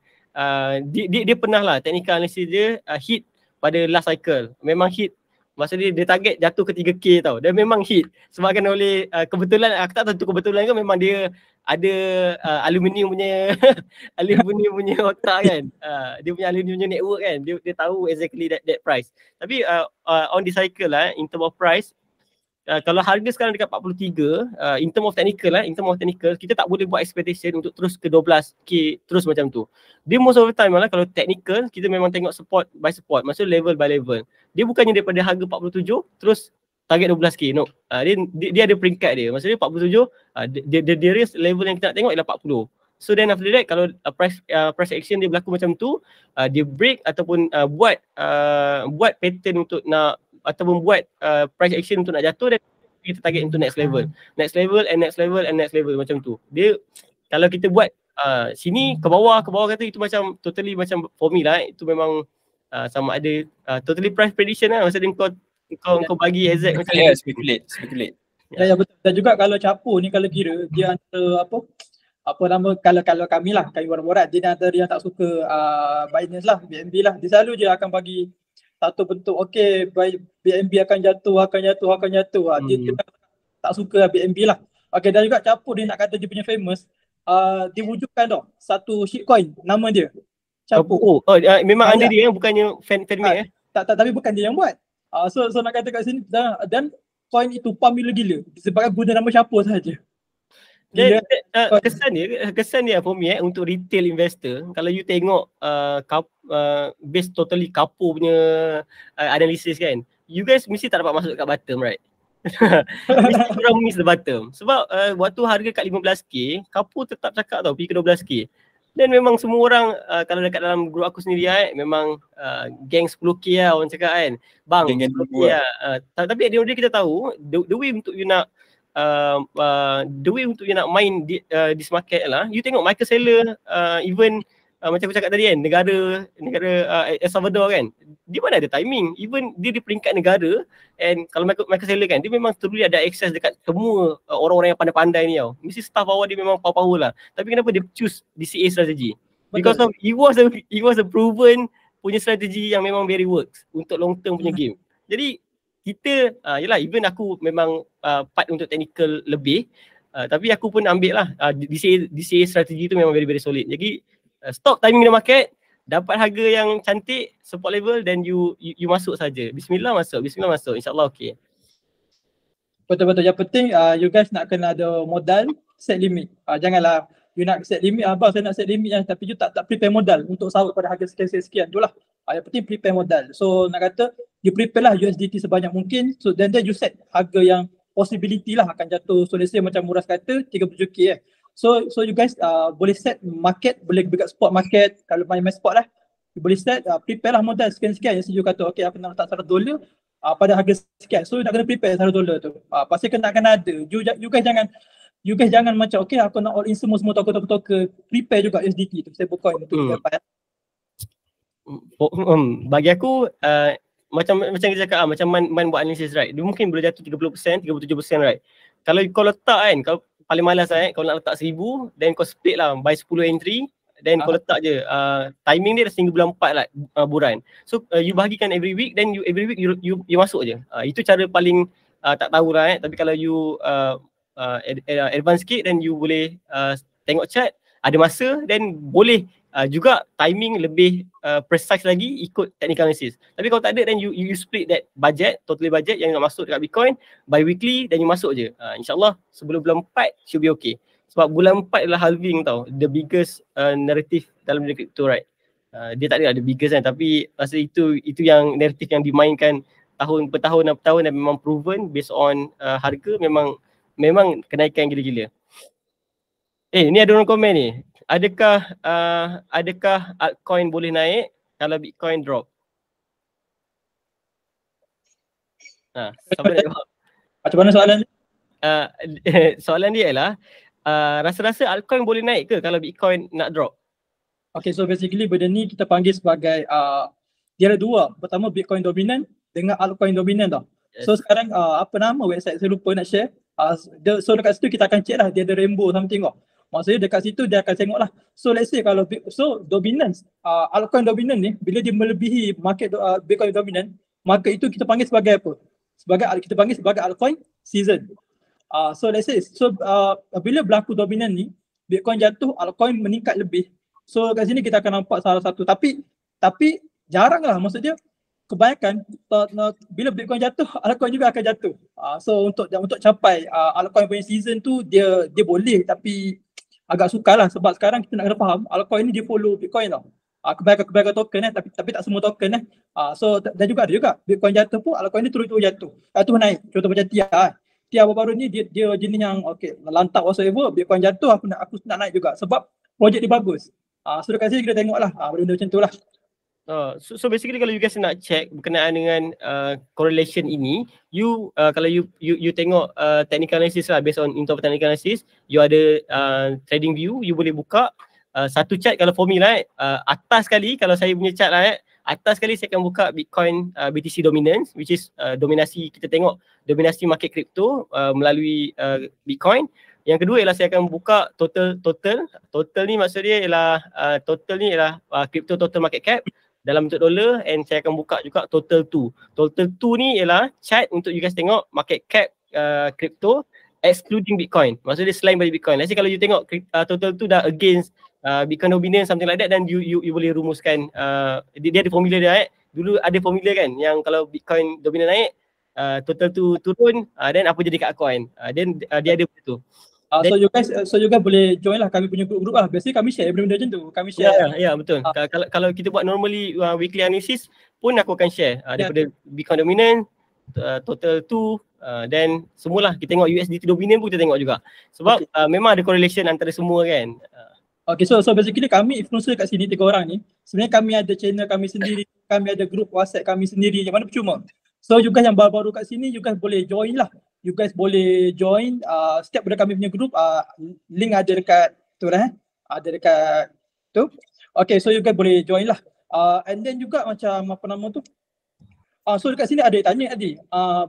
dia pernah lah technical analysis dia hit pada last cycle. Memang hit. Maksudnya dia target jatuh ke 3k tau. Dan memang hit. Sebabkan oleh kebetulan, aku tak tahu kebetulan ke memang dia ada aluminium punya aluminium punya otak kan. Dia punya aluminium punya network kan. Dia tahu exactly that price. Tapi on the cycle lah, in term of price, kalau harga sekarang dekat 43, in term of technical, kita tak boleh buat expectation untuk terus ke 12k terus macam tu. Dia most of the time lah kalau technical, kita memang tengok support by support, maksudnya level by level. Dia bukannya daripada harga 47 terus target 12k, no. Dia ada peringkat dia, maksudnya 47, dia risk level yang kita nak tengok ialah 40. So then after that, kalau price action dia berlaku macam tu, dia break ataupun buat pattern untuk nak ataupun buat price action untuk nak jatuh, dan kita target untuk next level macam tu. Dia kalau kita buat sini ke bawah kata itu macam totally macam for me lah, itu memang sama ada totally price prediction lah. Maksudnya kau bagi exact macam speculate. Ya betul. Dan juga kalau Capo ni kalau kira dia antara apa nama, kalau kami borak dia antara yang tak suka Binance lah, BNB lah. Dia selalu je akan bagi satu bentuk BNB akan jatuh. Dia tak suka BNB lah. Dan juga Capo dia nak kata dia punya famous, dia wujudkan satu shitcoin nama dia. Campur. Memang under Ya. dia bukannya fan make Tapi bukan dia yang buat. So nak kata kat sini dan coin itu pump gila-gila sebabkan guna nama Chapo saja. Dan kesan dia for me untuk retail investor, kalau you tengok base totally Kapo punya analysis kan, you guys mesti tak dapat masuk kat bottom, right? Mesti korang miss the bottom. Sebab waktu harga kat 15k, Kapo tetap cakap tau pergi ke 12k. Dan memang semua orang kalau dekat dalam grup aku sendiri memang geng 10k lah orang cakap kan. Bang, 10k lah. Tapi at the end of the day kita tahu the way untuk you nak main this market lah. You tengok Michael Saylor even macam aku cakap tadi kan, negara El Salvador kan, dia mana ada timing. Even dia di peringkat negara, and kalau Michael Saylor kan, dia memang truly ada access dekat semua orang-orang yang pandai-pandai ni tau. Mesti staff bawah dia memang power lah. Tapi kenapa dia choose DCA strategy? Because of it was a proven punya strategi yang memang very works untuk long term punya game. Jadi kita yelah, even aku memang part untuk technical lebih, tapi aku pun ambil lah DCA strategi tu memang very solid. Jadi stop timing the market, dapat harga yang cantik, support level, dan you masuk saja. Bismillah masuk, insyaAllah okey. Betul-betul. Yang penting you guys nak kena ada modal, set limit. Janganlah you nak set limit, abang saya nak set limit tapi you tak prepare modal untuk sahut pada harga sekian-sekian. Itulah. Yang penting prepare modal. So nak kata you prepare lah USDT sebanyak mungkin. So then you set harga yang possibility lah akan jatuh. So let's say macam Muras kata 37k So you guys boleh set market, boleh dekat spot market. Kalau main spot lah, you boleh set, prepare lah modal sekian-sekian. Yang you kata, okay aku nak letak $100 pada harga sekian. So you nak kena prepare $100 tu. Pasti kena ada. You guys jangan macam, okay aku nak all in semua token. Prepare juga USDT tu, stablecoin tu. Bagi aku, macam kita cakap macam Man buat analisis, right? Dia mungkin boleh jatuh 30%, 37%, right? Kalau kau letak kan, kau paling malas kau nak letak 1000, then kau split lah by 10 entry, then kau letak je timing dia dah sehingga bulan 4 lah bulan. So you bahagikan every week, then every week you masuk je. Itu cara paling tak tahu lah tapi kalau you advance sikit, then you boleh tengok chart, ada masa, then boleh juga timing lebih precise lagi ikut technical analysis. Tapi kalau tak ada, then you split that budget, totally budget yang nak masuk dekat Bitcoin by weekly, dan you masuk je. InsyaAllah sebelum bulan 4 should be okay. Sebab bulan 4 adalah halving tau, the biggest narrative dalam dunia crypto, right? Dia tak ada the biggest kan, tapi rasa itu yang narrative yang dimainkan tahun per tahun dan memang proven based on harga memang kenaikan gila-gila. Ni ada orang komen ni. Adakah altcoin boleh naik kalau Bitcoin drop? Siapa nak jawab? Macam mana soalan ni? Soalan dia ialah rasa-rasa altcoin boleh naik ke kalau Bitcoin nak drop? Okay, so basically benda ni kita panggil sebagai dia ada dua. Pertama Bitcoin dominant dengan altcoin dominant tau. Yes. So sekarang apa nama website saya lupa nak share. So dekat situ kita akan check lah, dia ada rainbow something tau. Maksudnya dekat situ dia akan tengok lah. So let's say kalau dominance, altcoin dominant ni bila dia melebihi market Bitcoin dominant, maka itu kita panggil sebagai apa? Kita panggil sebagai altcoin season. So let's say bila berlaku dominant ni, Bitcoin jatuh, altcoin meningkat lebih. So kat sini kita akan nampak salah satu, tapi jarang lah, maksudnya kebanyakan bila Bitcoin jatuh, altcoin juga akan jatuh. So untuk capai altcoin punya season tu dia boleh, tapi agak sukar lah sebab sekarang kita nak kena faham altcoin ni dia follow Bitcoin tau. Kebanyakan token tapi tak semua token So dan juga ada juga Bitcoin jatuh pun altcoin ni terus jatuh. Terus naik. Contoh macam Tia baru ni dia jenis yang okay, lantak whatsoever, Bitcoin jatuh aku nak naik juga sebab projek dia bagus. So dekat sini kita tengoklah benda macam tu lah. So basically kalau you guys nak check berkenaan dengan correlation ini, kalau you tengok technical analysis lah, based on into technical analysis, you ada trading view, you boleh buka satu chart. Kalau for me lah atas sekali, kalau saya punya chart lah atas sekali saya akan buka Bitcoin BTC dominance, which is dominasi, kita tengok dominasi market crypto melalui Bitcoin. Yang kedua ialah saya akan buka total ni, maksud dia ialah total ni ialah crypto total market cap dalam bentuk dolar, and saya akan buka juga total 2. Total 2 ni ialah chart untuk you guys tengok market cap crypto excluding Bitcoin. Maksudnya selain dari Bitcoin. Let's say kalau you tengok total 2 dah against Bitcoin dominant something like that, dan you boleh rumuskan dia ada formula dia. Dulu ada formula kan yang kalau Bitcoin dominant naik, total tu turun, then apa jadi kat coin. Then dia ada begitu. So you guys boleh join lah kami punya group lah. Biasanya kami share benda-benda macam tu. Kami share. Ya, betul. Kalau kita buat normally weekly analysis pun aku akan share daripada Bitcoin dominant, total tu, then semualah kita tengok USDT dominant pun kita tengok juga. Sebab memang ada correlation antara semua kan. Okay, so basically kami influencer kat sini 3 orang ni. Sebenarnya kami ada channel kami sendiri, kami ada group WhatsApp kami sendiri yang mana percuma. So you guys yang baru-baru kat sini, you guys boleh join lah. You guys boleh join setiap pada kami punya group, link ada dekat tu lah ada dekat tu. Okay, so you guys boleh join lah. And then juga macam apa nama tu, so dekat sini ada tanya tadi,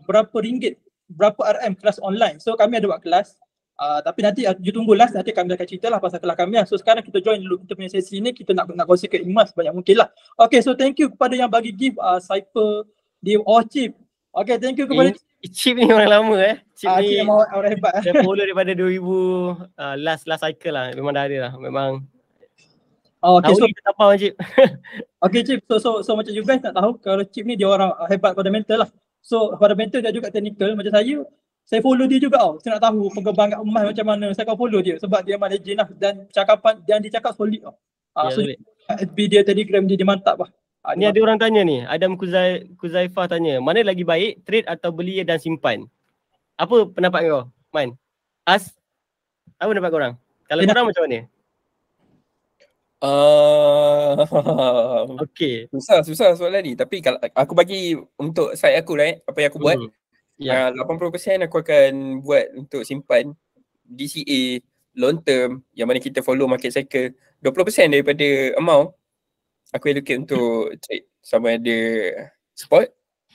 berapa ringgit, berapa RM kelas online. So kami ada buat kelas, tapi nanti you tunggu last, nanti kami akan cerita lah pasal kelas kami lah. So sekarang kita join dulu kita punya sesi ni, kita nak kongsikan emas banyak mungkin lah. Okay, so thank you kepada yang bagi gift, Cypher, Chip. Okay, thank you kepada Chip ni orang lama Chip ni orang hebat. Saya follow daripada 2000 last cycle lah. Memang dah ada lah. Memang okay, so kita tapau Chip. Okay Chip, so macam you guys nak tahu kalau Chip ni dia orang hebat fundamental lah. So fundamental dia juga technical. Macam saya follow dia juga tau. Saya nak tahu pengembangan emas macam mana. Saya akan follow dia sebab dia memang legend lah. Dan cakapan dan dia cakap solid tau. So FB dia, Telegram dia mantap lah. Ni ada orang tanya ni, Adam Kuzaifah tanya, mana lagi baik, trade atau beli dan simpan? Apa pendapat kau, Man? Apa pendapat korang? Kalau korang macam mana? Okay. Susah soalan ni. Tapi kalau aku bagi untuk side aku lah apa yang aku buat, 80% aku akan buat untuk simpan DCA long term yang mana kita follow market cycle. 20% daripada amount aku allocate untuk trade, sama ada spot,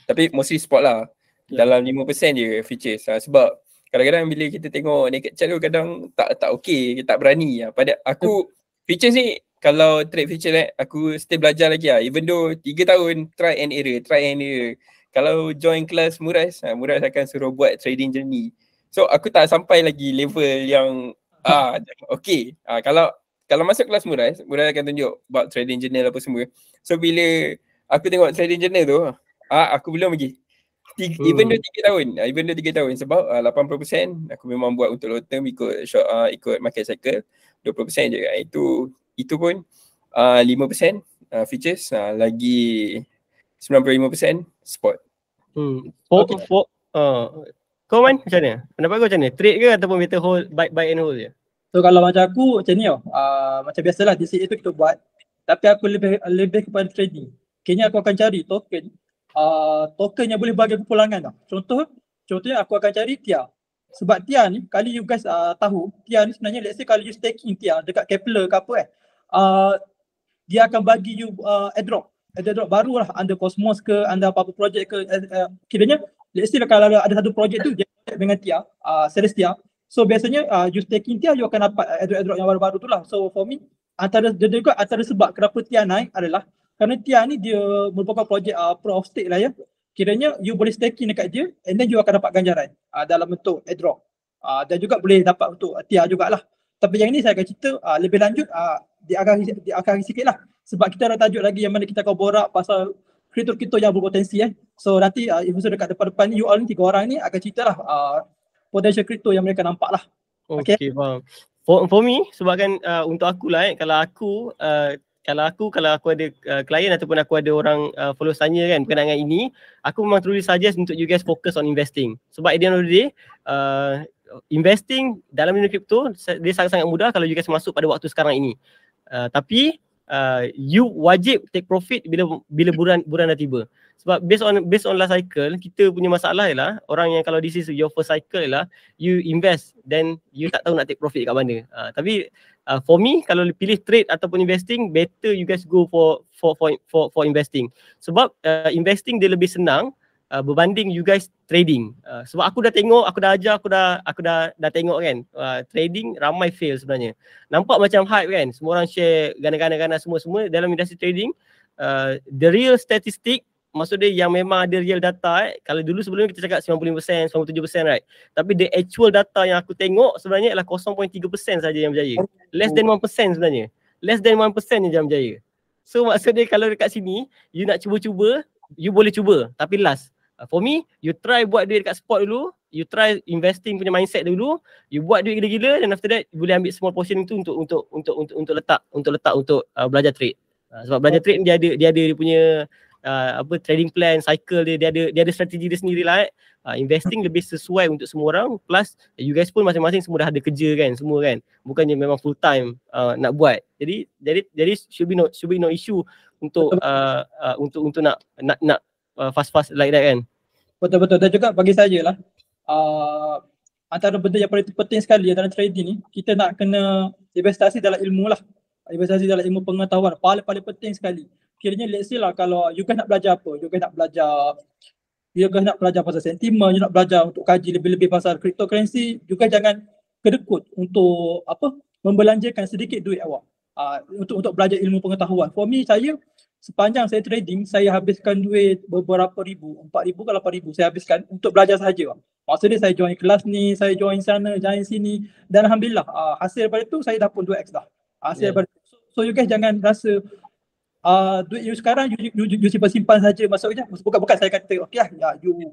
tapi mostly spot lah. Dalam 5% je futures. Sebab kadang-kadang bila kita tengok naked chart tu kadang tak okey, tak berani. Pada aku futures ni, kalau trade futures aku still belajar lagi lah. Even though 3 tahun try and error. Kalau join kelas Muraz akan suruh buat trading journey. So aku tak sampai lagi level yang okey. Kalau masuk kelas Muraz akan tunjuk bab trading journal apa semua. So bila aku tengok trading journal tu, aku belum lagi. Even though 3 tahun sebab 80% aku memang buat untuk long term ikut market cycle, 20% je. Itu pun 5% futures, lagi 95% spot. Kau Man macam mana? Pendapat kau macam mana? Trade ke ataupun better hold, buy and hold je? So kalau macam aku macam ni macam biasalah DCA tu kita buat, tapi aku lebih kepada trading. Kayaknya aku akan cari token yang boleh bagi kepulangan tau. Contohnya aku akan cari TIA. Sebab TIA ni, kali you guys tahu, TIA ni sebenarnya let's say kalau you staking TIA dekat Kepler ke apa dia akan bagi you airdrop baru lah, under Cosmos ke, under apa-apa projek ke, kiranya let's say kalau ada satu projek tu dia dengan TIA, series TIA. So biasanya you staking TIA, you akan dapat airdrop yang baru-baru tu lah. So for me, antara sebab kenapa TIA naik adalah kerana TIA ni dia merupakan projek proof of stake lah ya. Kiranya you boleh staking dekat dia and then you akan dapat ganjaran dalam bentuk airdrop. Dan juga boleh dapat untuk TIA jugalah. Tapi yang ni saya akan cerita lebih lanjut di akhir sikit lah. Sebab kita ada tajuk lagi yang mana kita akan borak pasal kripto yang berpotensi So nanti episode dekat depan ni, you all ni 3 orang ni akan cerita lah potential kripto yang mereka nampak lah. Okay, faham. For me, sebabkan untuk aku lah kalau aku ada klien ataupun aku ada orang follow tanya kan berkenaan dengan ini, aku memang truly suggest untuk you guys focus on investing. Sebab at the end of the day, investing dalam dunia kripto dia sangat-sangat mudah kalau you guys masuk pada waktu sekarang ini. Tapi you wajib take profit bila bulan dah tiba. Sebab based on last cycle, kita punya masalah ialah orang yang kalau this is your first cycle ialah you invest then you tak tahu nak take profit kat mana. Tapi for me, kalau pilih trade ataupun investing, better you guys go for investing. Sebab investing dia lebih senang berbanding you guys trading. Sebab aku dah tengok, aku dah ajar, aku dah tengok kan, trading ramai fail sebenarnya. Nampak macam hype kan, semua orang share gana-gana semua dalam industri trading. The real statistic, maksud dia yang memang ada real data kalau dulu sebelum kita cakap 95%, 97% right. Tapi the actual data yang aku tengok sebenarnya adalah 0.3% saja yang berjaya. Less than 1% sebenarnya. less than 1% je Jamjaya. So maksudnya kalau dekat sini you nak cuba-cuba, you boleh cuba tapi last. For me, you try buat duit dekat spot dulu, you try investing punya mindset dulu, you buat duit gila-gila dan after that you boleh ambil small portion itu untuk letak untuk belajar trade. Sebab belajar trade ni dia ada dia punya trading plan, cycle dia ada strategi dia sendiri lah. Investing lebih sesuai untuk semua orang, plus you guys pun masing-masing semua dah ada kerja kan, semua kan. Bukannya memang full time nak buat. Jadi should be no issue untuk nak fast like that kan. Betul-betul. Dan juga bagi saya lah, antara benda yang paling penting sekali dalam trading ni, kita nak kena investasi dalam ilmu lah. Investasi dalam ilmu pengetahuan paling penting sekali. Kiranya let's say lah, kalau you guys nak belajar apa, you guys nak belajar pasal sentimen, you nak belajar untuk kaji lebih-lebih pasal cryptocurrency, you guys jangan kedekut untuk membelanjakan sedikit duit awak untuk belajar ilmu pengetahuan. For me, saya sepanjang saya trading, saya habiskan duit beberapa ribu, 4,000 ke 8,000 saya habiskan untuk belajar sahaja. Maksudnya saya join kelas ni, saya join sana, join sini, dan alhamdulillah hasil daripada tu saya dah pun 2x dah. Hasil daripada tu. So you guys jangan rasa duit you sekarang you simpan saja, maksudnya bukan saya kata okey lah, you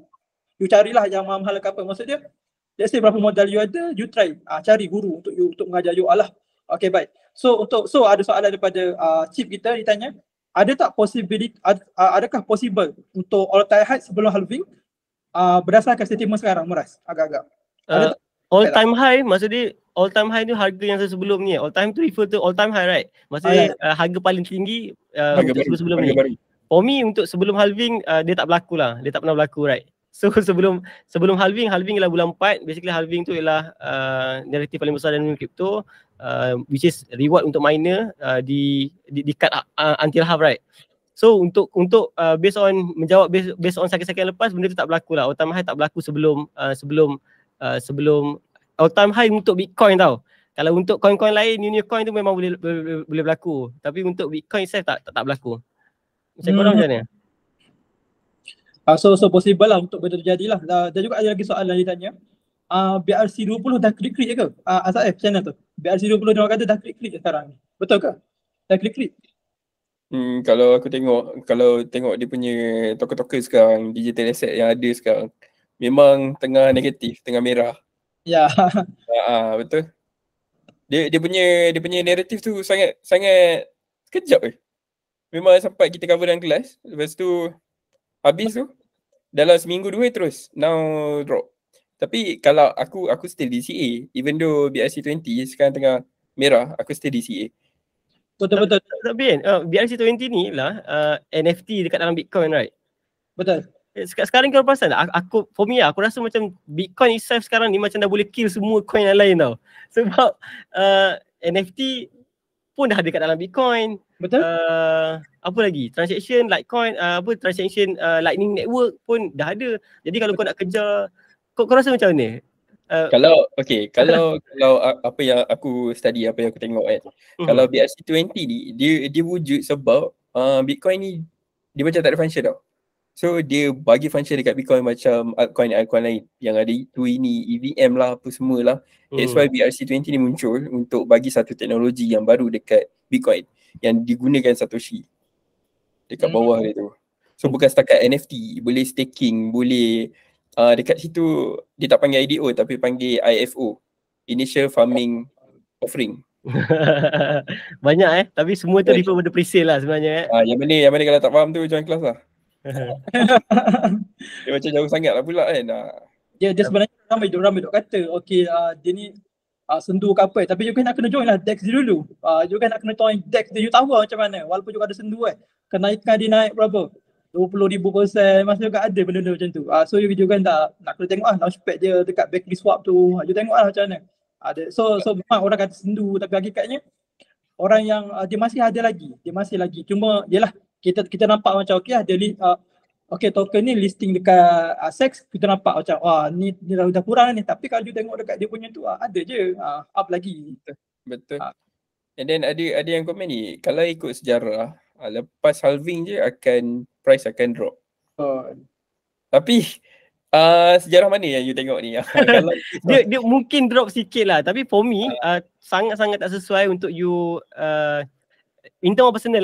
carilah yang mahal-mahal ke apa. Maksudnya let's say berapa modal you ada, you try cari guru untuk mengajar you. Okay, baik. So ada soalan daripada chief kita ditanya, adakah possible untuk all time high sebelum halving berdasarkan sentimen sekarang, Muras? Agak-agak all time high, maksudnya all time high tu harga yang sebelum ni. All time tu refer to all time high, right? Maksudnya harga paling tinggi untuk sebelum ni. For me, untuk sebelum halving dia tak berlaku lah. Dia tak pernah berlaku, right? So sebelum halving ialah bulan 4. Basically halving tu ialah narrative paling besar dalam crypto, which is reward untuk miner di cut until half, right? So untuk based on menjawab based on second lepas, benda tu tak berlaku lah. All time high tak berlaku sebelum all time high untuk Bitcoin tau. Kalau untuk coin-coin lain, unicorn tu memang boleh berlaku. Tapi untuk Bitcoin itself tak berlaku. Macam korang macam mana? So possible lah untuk benda tu jadilah. Dan juga ada lagi soalan yang ditanya, BRC20 dah klik-klik ke? Asaf macam mana tu? BRC20 dia orang kata dah klik-klik sekarang. Betul ke? Dah klik-klik? Kalau tengok dia punya token-token sekarang, digital asset yang ada sekarang, memang tengah negatif, tengah merah. Ya. Betul. Dia punya narrative tu sangat sekejap Memang sampai kita cover dalam kelas, lepas tu habis tu dalam seminggu 2 terus now drop. Tapi kalau aku still DCA, even though BRC20 sekarang tengah merah, aku still DCA. Betul. Tapi kan BRC20 ni lah NFT dekat dalam Bitcoin, right? Betul. Sekarang kalau perasan aku rasa macam Bitcoin itself sekarang ni macam dah boleh kill semua coin yang lain tau. Sebab NFT pun dah ada kat dalam Bitcoin. Betul. Apa lagi? Transaction Litecoin, transaction Lightning Network pun dah ada. Jadi kalau kau nak kejar, kau rasa macam mana? Kalau apa yang aku study, apa yang aku tengok kalau BRC20 ni dia wujud sebab Bitcoin ni dia macam tak ada function tau. So dia bagi function dekat Bitcoin macam altcoin lain yang ada itu ini, EVM lah, apa semualah. That's why BRC20 ni muncul untuk bagi satu teknologi yang baru dekat Bitcoin yang digunakan Satoshi dekat bawah dia tu. So bukan setakat NFT, boleh staking, boleh dekat situ dia tak panggil IDO tapi panggil IFO, Initial Farming Offering. Banyak tapi semua tu refer pada pre-sale lah sebenarnya. Yang mana kalau tak faham tu join kelas lah. Dia macam jauh sangat lah pula kan. Dia sebenarnya ramai duk kata okey dia ni sendu ke apa, tapi you kan nak kena join lah DEX dia dulu. You kan nak kena join DEX dia, you tahu macam mana walaupun juga ada sendu kenaikan dia naik berapa 20,000%, masih juga ada benda-benda macam tu. So you juga nak kena tengok launchpad dia dekat Backly Swap tu, you tengok macam mana. So memang orang kata sendu, tapi hakikatnya orang yang dia masih lagi. Cuma yalah kita nampak macam okey okey token ni listing dekat SEX, kita nampak macam ni dah kurang ni, tapi kalau you tengok dekat dia punya tu ada je up lagi. Betul. And then ada yang komen ni, kalau ikut sejarah lepas halving je price akan drop. Tapi sejarah mana yang you tengok ni? Kalau dia mungkin drop sikit lah, tapi for me sangat-sangat tak sesuai untuk you in term of personal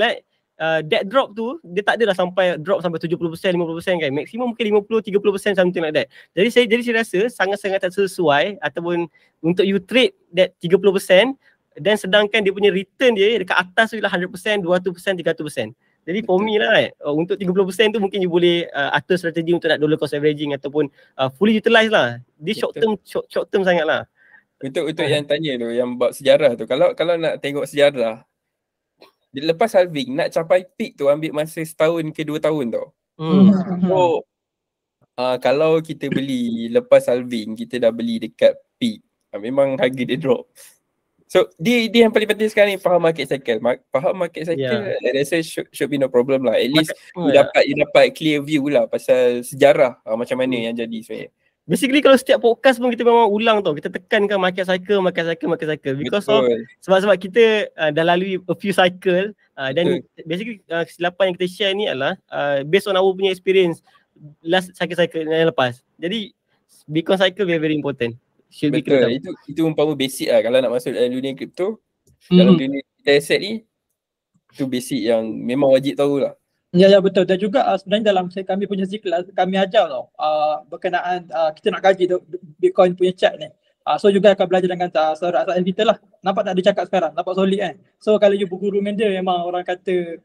that drop tu dia tak adalah sampai drop sampai 70%, 50% kan. Maksimum mungkin 50, 30% something like that. Jadi saya rasa sangat-sangat tak sesuai ataupun untuk you trade that 30% dan sedangkan dia punya return dia dekat atas tu ialah 100%, 200%, 300%. Jadi for me lah untuk 30% tu mungkin you boleh atur strategi untuk nak dollar cost averaging ataupun fully utilize lah. Dia short term sangat lah. Untuk yang tanya tu, yang bab sejarah tu, kalau nak tengok sejarah, lepas halving nak capai peak tu ambil masa setahun ke 2 tahun tau. So kalau kita beli lepas halving, kita dah beli dekat peak, memang harga dia drop. So dia yang paling penting sekarang ni faham market cycle. Faham market cycle, I rasa should be no problem lah. At least you dapat clear view lah pasal sejarah macam mana yang jadi sebenarnya. Basically kalau setiap podcast pun kita memang ulang tau, kita tekankan market cycle because of sebab kita dah lalui a few cycle dan basically kesilapan yang kita share ni adalah based on our punya experience last cycle yang lepas. Jadi Bitcoin cycle very important. Betul, itu umpama basic lah kalau nak masuk dalam dunia crypto, dalam dunia aset ni, itu basic yang memang wajib tahu lah. Ya betul. Dan juga sebenarnya dalam kami punya kelas kami ajar tau berkenaan kita nak kaji Bitcoin punya chart ni. So juga akan belajar dengan saudara kita lah. Nampak tak dia cakap sekarang? Nampak solid kan? So kalau you berguru dengan dia memang orang kata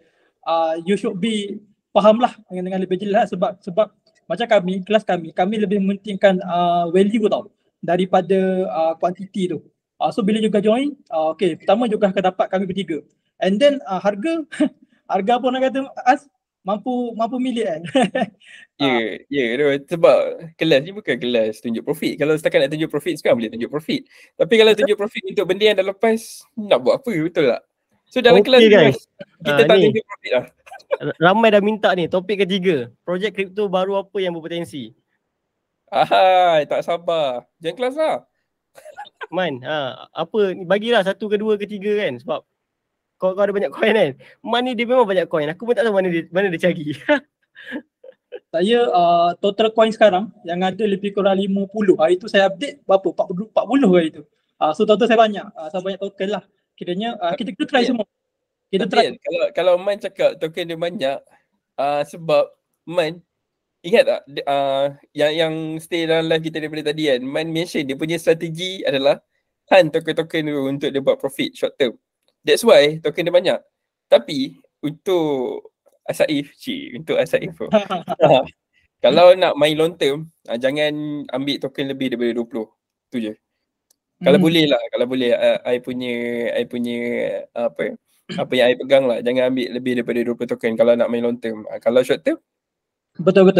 you should be faham lah dengan lebih jelas sebab macam kelas kami lebih mementingkan value tau daripada quantity tu. So bila juga join, okay, pertama juga akan dapat kami bertiga. And then harga pun orang kata mampu milik kan. Sebab kelas ni bukan kelas tunjuk profit. Kalau setakat nak tunjuk profit sekarang boleh tunjuk profit. Tapi kalau tunjuk profit untuk benda yang dah lepas, nak buat apa, betul tak? So dalam kelas ni guys, kita tak tunjuk profit lah. Ramai dah minta ni topik ketiga, projek kripto baru apa yang berpotensi. Tak sabar. Jangan kelas lah. Man, apa bagilah 1 ke 2 ke 3 kan, sebab kau ada banyak coin kan. Man ni dia memang banyak coin. Aku pun tak tahu mana dia cari. Saya total coin sekarang yang ada lebih kurang 50. Hari tu saya update berapa? 40 hari tu. So total saya banyak. Saya banyak token lah. Kiranya kita try semua. Kita try. Kalau Man cakap token dia banyak, sebab Man ingat tak yang stay dalam live kita daripada tadi kan, Man mention dia punya strategi adalah hunt token-token tu untuk dia buat profit short term. That's why token dia banyak. Tapi untuk Asaif kalau nak main long term, jangan ambil token lebih daripada 20. Tu je. Kalau boleh lah, I punya apa yang I pegang lah, jangan ambil lebih daripada 20 token kalau nak main long term. Kalau short term, Betul.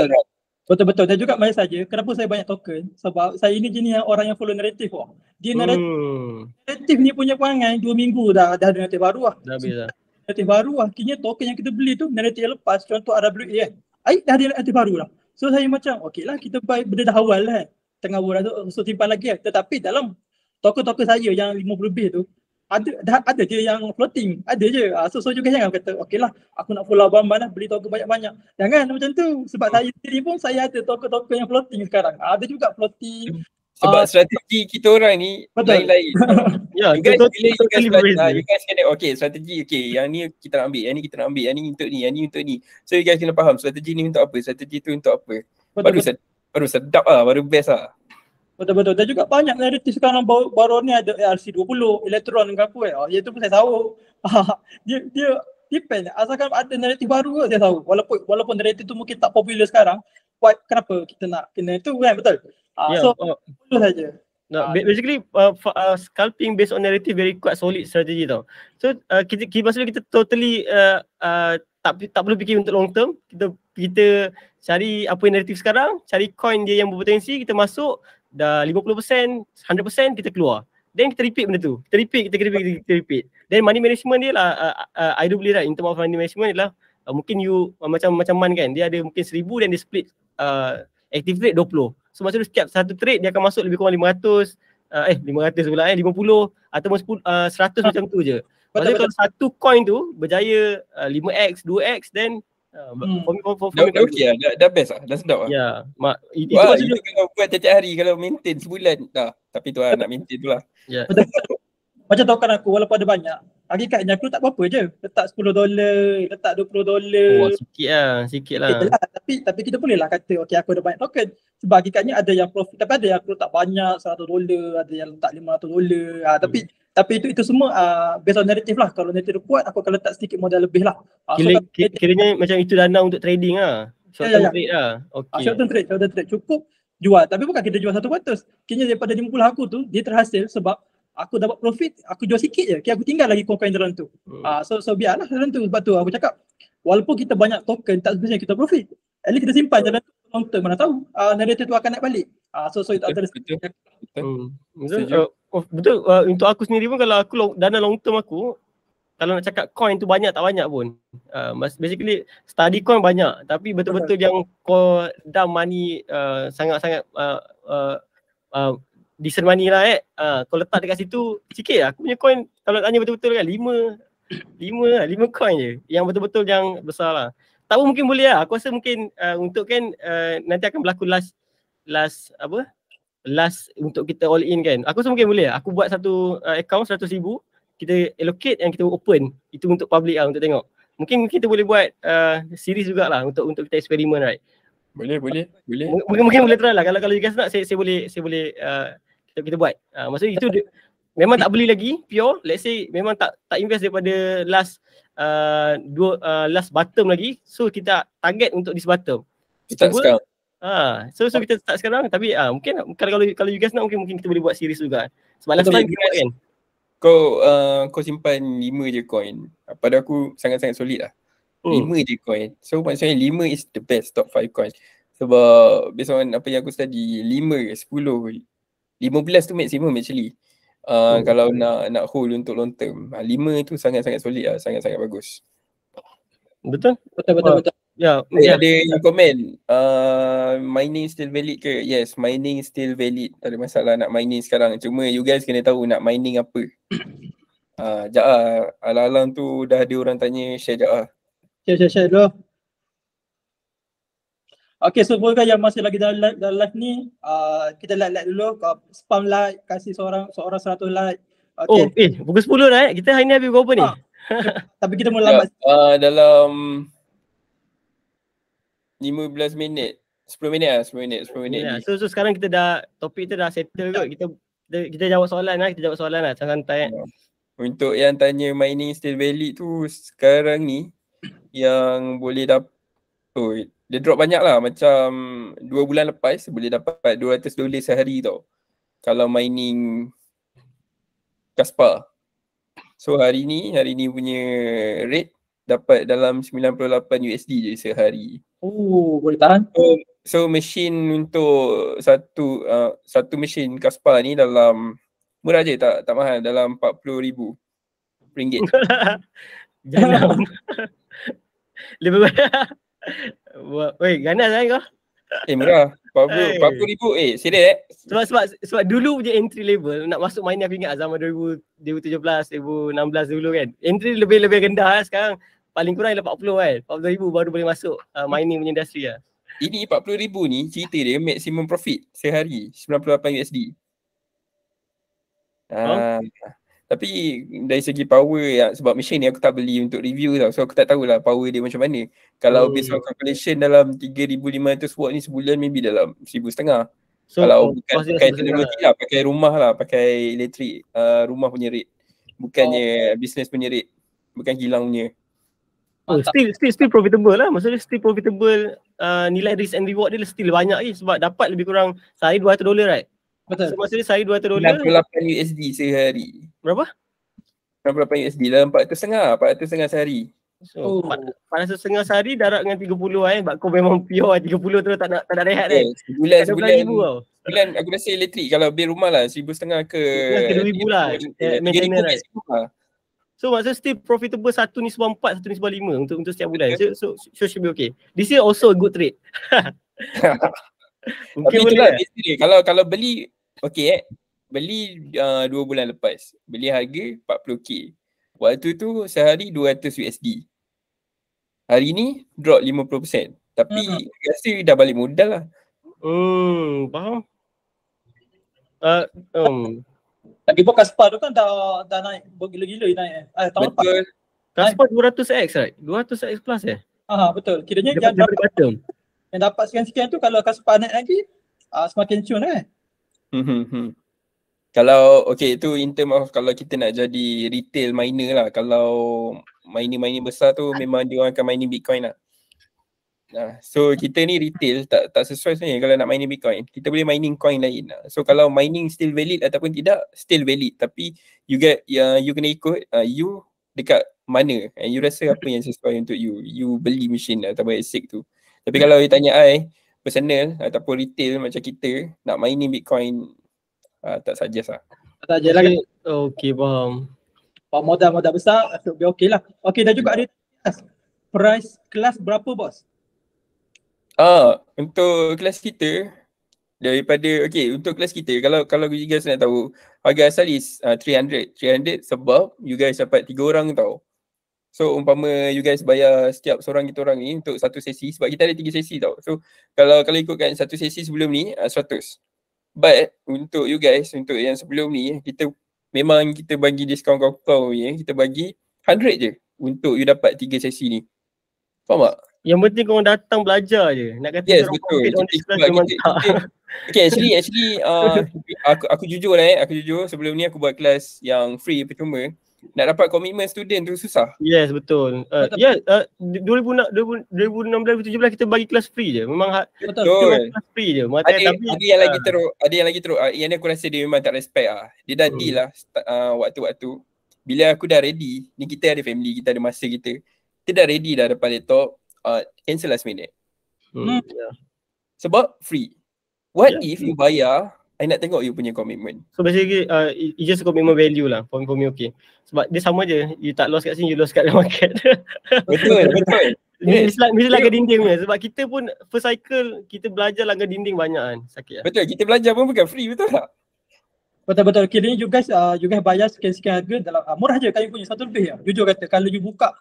Dan juga macam saja, kenapa saya banyak token? Sebab saya ini jenis orang yang follow narrative. Dia narrative ni punya perangai 2 minggu dah ada narrative baru lah. Dah habis lah. Narrative baru lah. Kini token yang kita beli tu narrative yang lepas, contoh RWA kan. Dah ada narrative baru lah. So saya macam okey lah, kita buy benda dah awal lah. Tengah bulan tu, so simpan lagi lah. Tetapi dalam token-token saya yang 50 lebih tu, ada je yang floating, ada je. So juga jangan kata okey lah aku nak follow abang lah, beli token banyak-banyak. Jangan macam tu. Sebab saya sendiri pun saya ada token-token yang floating sekarang. Ada juga floating. Sebab strategi kita orang ni lain-lain. Ya, you guys kena strategi yang ni kita nak ambil, yang ni kita nak ambil, yang ni untuk ni, yang ni untuk ni. So you guys kena faham strategi ni untuk apa, strategi tu untuk apa. Baru sedap lah, baru best lah. Betul. Dan juga banyak narrative sekarang baru ni ada RC20, Electron ke apa itu pun saya tahu. Dia depend. Asalkan ada narrative baru saya tahu. Walaupun narrative tu mungkin tak popular sekarang, kenapa kita nak kena itu kan, betul? Betul saja. Basically scalping based on narrative very quite solid strategi tau. So maksudnya kita totally tak perlu fikir untuk long term. Kita cari apa yang narrative sekarang, cari coin dia yang berpotensi, kita masuk dah 50%, 100% kita keluar. Then kita repeat benda tu. Kita repeat. Then money management dia lah, I do believe in term of money management dia lah, mungkin you macam Man kan, dia ada mungkin 1000 dan dia split active rate 20. So macam tu setiap satu trade dia akan masuk lebih kurang 500 pula 50 ataupun 100 macam tu je. Maksudnya kalau satu coin tu berjaya 5x, 2x then dah best lah, dah sedap lah. Ya, itu kalau buat tiap hari, kalau maintain sebulan dah. Tapi tu lah nak maintain tu lah. Ya. Macam token aku walaupun ada banyak, Hakikatnya aku tak apa-apa je. Letak $10, letak $20. Oh, sikit lah. Tapi kita boleh lah kata okay aku ada banyak token. Sebab hakikatnya ada yang profit, tapi ada yang aku letak banyak $100, ada yang letak $500. Tapi itu semua based on narrative lah. Kalau narrative kuat aku akan letak sedikit modal lebih lah. Kiranya macam itu dana untuk trading lah. Short term trade lah. Okay. Short term trade cukup jual. Tapi bukan kita jual 100. Kini daripada 50 aku tu dia terhasil sebab aku dapat profit, aku jual sikit je. Aku tinggal lagi coin dalam tu. So biarlah dalam tu. Sebab tu aku cakap walaupun kita banyak token tak sebenarnya kita profit. At least kita simpan dalam tu long term, mana tahu narrative tu akan naik balik. So itu antara betul. Untuk aku sendiri pun kalau aku dana long term aku, kalau nak cakap coin tu banyak tak banyak pun. Basically study coin banyak, tapi betul-betul yang kau dump money sangat-sangat decent money lah kau letak dekat situ sikit lah. Aku punya coin kalau tanya betul-betul kan 5 coin je yang betul-betul yang besar lah. Tak pun mungkin boleh lah. Aku rasa mungkin untuk kan nanti akan berlaku last untuk kita all in kan. Aku rasa mungkin boleh lah. Aku buat satu account 100,000, kita allocate yang kita open itu untuk public lah untuk tengok. Mungkin kita boleh buat series jugalah untuk kita eksperimen, right? Boleh. Mungkin boleh try lah. Kalau you guys nak saya boleh kita buat. Maksudnya itu memang tak beli lagi pure. Let's say memang tak invest daripada last bottom lagi. So kita target untuk this bottom. Start sekarang. So kita start sekarang, tapi mungkin kalau you guys nak mungkin kita boleh buat series juga. Sebab last time kita buat kan. Kau simpan 5 je coin. Pada aku sangat-sangat solid lah. 5 je coin. So maksudnya 5 is the best top 5 coin. Sebab based on apa yang aku study, 5, 10, 15 tu maximum actually. Kalau nak hold untuk long term. 5 tu sangat-sangat solid lah, sangat-sangat bagus. Betul. Ya. Ada yang komen, mining still valid ke? Yes, mining still valid. Tak ada masalah nak mining sekarang. Cuma you guys kena tahu nak mining apa. Sekejap lah. Alang-alang tu dah ada orang tanya, share sekejap lah. Share dulu. Okay, so for yang masih lagi dalam live ni, kita like dulu, spam like, kasih seorang 100 like. Okay. Pukul 10 dah kita hari ni habis berapa ni? Tapi kita mula lambat. Dalam 15 minit. 10 minit. So sekarang kita dah, topik kita dah settle kot. Kita jawab soalan lah, santai. Untuk yang tanya mining still valid tu, sekarang ni yang boleh dapat, dia drop banyak lah. Macam 2 bulan lepas boleh dapat $200 sehari tau, kalau mining Kaspa. So hari ni punya rate dapat dalam 98 USD je sehari. Boleh tahan. So machine untuk satu machine Kaspa ni dalam murah je, tak mahal, dalam RM40,000. Jangan. Lebih banyak. Weh, ganas lah kau. Murah. RM40,000. Serius Sebab dulu punya entry level nak masuk mining, aku ingat zaman 2017, 2016 dulu kan. Entry lebih rendah lah. Sekarang paling kurang 40 kan. RM40,000 baru boleh masuk mining punya industri lah. Ini RM40,000 ni cerita dia maximum profit sehari 98 USD. Tapi dari segi power, sebab machine ni aku tak beli untuk review tau. So aku tak tahulah power dia macam mana. Kalau based on calculation dalam 3,500 watt ni sebulan maybe dalam 1,500. So kalau bukan pakai teknologi lah, pakai rumah lah, pakai elektrik, rumah punya rate. Bukannya business punya rate. Bukan kilang punya. Still profitable lah. Maksudnya still profitable. Nilai risk and reward dia still banyak lagi. Sebab dapat lebih kurang sehari $200, right? Betul. So maksudnya sehari $200. 98 USD sehari. Berapa? 98 USD dalam 400 sehari. So 400 sehari darab dengan 30 kan. Kau memang pure 30 tu tak nak rehat kan. Sebulan aku rasa elektrik kalau bil rumah lah 1,500 ke 2,000 lah. Maintenance lah. So maksudnya still profitable 1:4, 1:5 untuk setiap bulan. So should be okay. This is also a good trade. Mungkin itulah dia. Kalau beli beli 2 bulan lepas, beli harga 40k. Waktu tu sehari 200 USD. Hari ni drop 50%. Tapi rasa dah balik modal lah. Faham. Lagipun Kaspa tu kan dah naik bergila-gila naik tahun lepas. Betul. Kaspa 200x right? 200x plus Betul. Kiranya yang daripada dapat, bottom. yang dapat sekian-sekian tu kalau Kaspa naik lagi semakin cun kan. Kalau okay, itu in term of kalau kita nak jadi retail miner lah. Kalau mining besar tu memang dia orang akan mining Bitcoin lah. So kita ni retail tak sesuai sebenarnya kalau nak mining Bitcoin. Kita boleh mining coin lain lah. So kalau mining still valid ataupun tidak, still valid. Tapi you kena ikut you dekat mana and you rasa apa yang sesuai untuk you. You beli mesin ataupun ASIC tu. Tapi kalau you tanya personal ataupun retail macam kita nak mining Bitcoin, tak suggest lah. Tak sajalah kan. Okay, faham. Modal besar should be okay lah. Okay, dan juga ada price kelas berapa bos? Untuk kelas kita daripada untuk kelas kita kalau you guys nak tahu harga asal is 300 sebab you guys dapat 3 orang tau. So umpama you guys bayar setiap seorang kita orang ni untuk satu sesi sebab kita ada 3 sesi tau. So kalau ikutkan satu sesi sebelum ni 100. But untuk you guys untuk yang sebelum ni kita bagi diskaun kau kita bagi 100 je untuk you dapat 3 sesi ni. Faham tak? Yang penting korang datang belajar je. Nak kata Yes, korang betul. compete on this class memang tak. Okay, actually aku jujur lah sebelum ni aku buat kelas yang free percuma. Nak dapat komitmen student tu susah. Yes, betul. 2016-2017 kita bagi kelas free je. Memang Betul. kita bagi kelas free je. Ada yang lagi teruk. Yang ni aku rasa dia memang tak respect lah. Dia dah deal lah waktu-waktu. Bila aku dah ready, ni kita ada family, kita ada masa kita. Kita dah ready dah dapat laptop. Cancel last minute. Sebab free. What if you bayar, I nak tengok you punya commitment. So basically it's just a commitment value lah for me okay. Sebab dia sama je, you tak loss kat sini, you loss kat market. Betul. Mesti langgar dinding punya. Sebab kita pun first cycle kita belajar langgar dinding banyak kan. Sakit lah. Betul, kita belajar pun bukan free, betul tak? Betul. Kiranya you guys bayar sekian-sekian harga dalam murah je kayu punya satu lebih ya. Jujur kata kalau you buka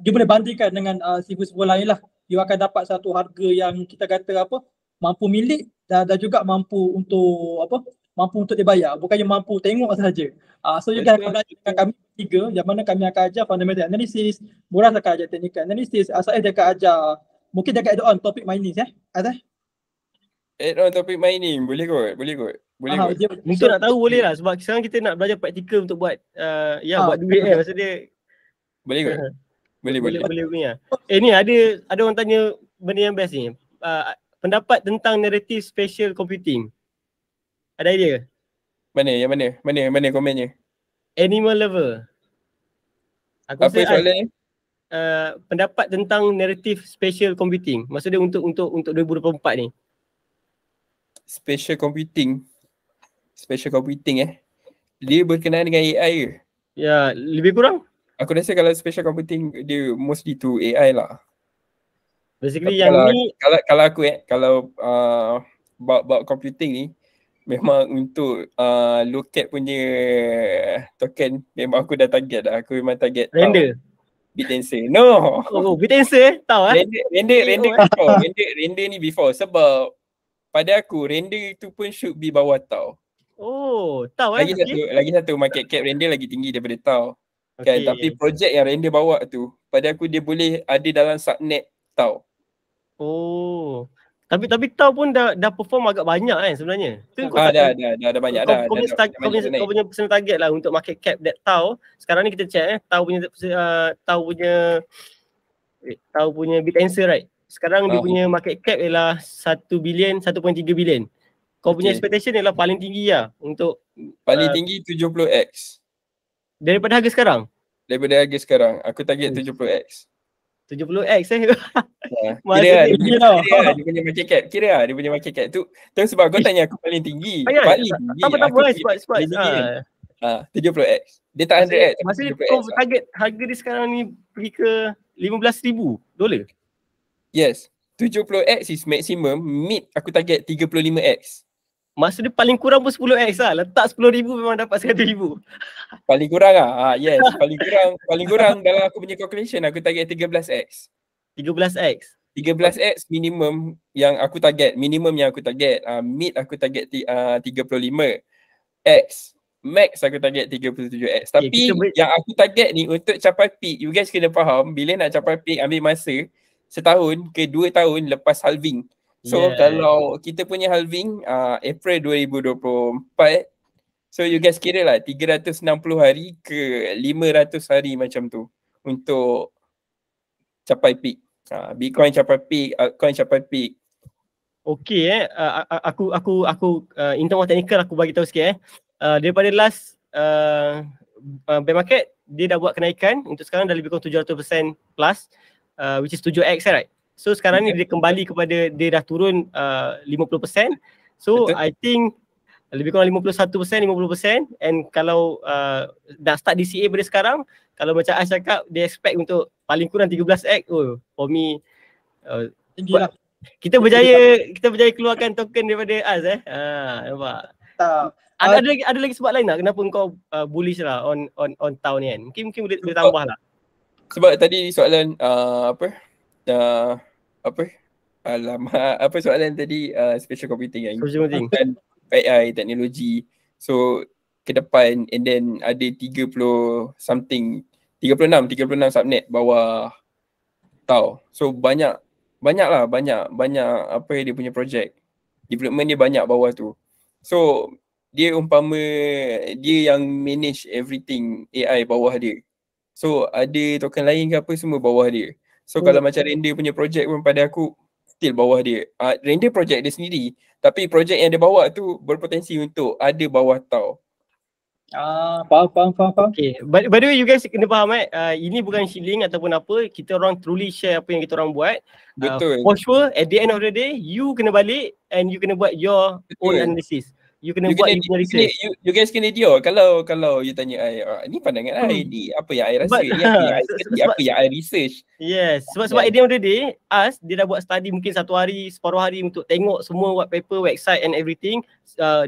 you boleh bandingkan dengan sifu-sifu lain lah. You akan dapat satu harga yang kita kata mampu milik dan juga mampu untuk dibayar, bukannya mampu tengok sahaja. So you guys akan belajar dengan kami 3 yang mana kami akan ajar fundamental analysis, Muras akan ajar technical analysis, Asal dia akan ajar mungkin dia akan add on topik mining Azai. Add on topik mining boleh kot. Untuk nak tahu boleh lah sebab sekarang kita nak belajar praktikal untuk buat buat duit maksud dia. Boleh kot. Boleh punya. Ni ada orang tanya benda yang best ni. Pendapat tentang narrative spatial computing. Ada idea ke? Mana komennya? Animal lover. Apa soalan ni? Pendapat tentang narrative spatial computing. Maksudnya untuk 2024 ni. Spatial computing dia berkenaan dengan AI ke? Ya, lebih kurang. Aku rasa kalau spatial computing dia mostly to AI lah. Basically kalau aku kalau about computing ni memang untuk locate punya token memang aku dah target dah. Aku memang target render. BitTensor. No. Oh, BitTensor tahu Render ni before sebab pada aku render itu pun should be bawah tau. Oh, tahu lagi satu market cap render lagi tinggi daripada tau. Kan, tapi projek yang render bawah tu pada aku dia boleh ada dalam subnet tau. Oh. Tapi tau pun dah perform agak banyak kan sebenarnya. Dah banyak dah. Kau punya personal target lah untuk market cap that tau. Sekarang ni kita check tau punya BitTensor right. Sekarang dia punya market cap ialah 1 bilion, 1.3 bilion. Kau punya expectation ialah paling tinggi lah untuk paling tinggi 70x. Daripada harga sekarang? Daripada harga sekarang. Aku target 70x. 70x Kira dia punya market cap. Dia punya market cap. Tu sebab kau tanya aku paling tinggi. Paling tinggi. Tak apa sebab 70x. Dia tak 100x. Maksudnya kau target harga dia sekarang ni pergi ke $15,000. Yes. 70x is maximum. Mid aku target 35x. Maksudnya paling kurang pun 10x lah. Letak 10,000 memang dapat 100,000. Paling kurang lah. Yes. Paling kurang dalam aku punya calculation aku target 13x. 13x minimum yang aku target. Mid aku target 35x. max aku target 37x. Tapi kita yang aku target ni untuk capai peak, you guys kena faham bila nak capai peak ambil masa setahun ke 2 tahun lepas halving. So kalau kita punya halving April 2024, so you guys kira lah 360 hari ke 500 hari macam tu untuk capai peak. Bitcoin capai peak, altcoin capai peak. Okay aku in terms of technical aku bagi tahu sikit daripada last bear market dia dah buat kenaikan untuk sekarang dah lebih kurang 700% plus which is 7x right. So sekarang ni dia kembali kepada dia dah turun 50%. So Betul. I think lebih kurang 51%, 50%, and kalau dah start DCA pada sekarang, kalau macam Ash cakap dia expect untuk paling kurang 13x. For me Tinggi lah. kita berjaya keluarkan token daripada Az nampak. Tak. Ada lagi sebab lain tak kenapa kau bullish lah on tahun ni kan? Mungkin boleh tambah lah. Sebab tadi soalan apa soalan tadi spatial computing kan. Spatial computing. AI teknologi. So ke depan and then ada 36 subnet bawah tau. So banyak apa dia punya projek. Development dia banyak bawah tu. So dia umpama dia yang manage everything AI bawah dia. So ada token lain ke apa semua bawah dia. So kalau macam Render punya projek pun pada aku still bawah dia. Render projek dia sendiri tapi projek yang dia bawa tu berpotensi untuk ada bawah tau. Faham. Okay, by the way you guys kena faham ini bukan shilling ataupun apa, kita orang truly share apa yang kita orang buat. Betul. For sure at the end of the day you kena balik and you kena buat your own analysis. You kena buat your research. You guys kena dia kalau you tanya ni pandangan ni apa yang I rasa, ni apa yang I research. Yes, sebab at the end of the day dia dah buat study mungkin satu hari, separuh hari untuk tengok semua white paper, website and everything,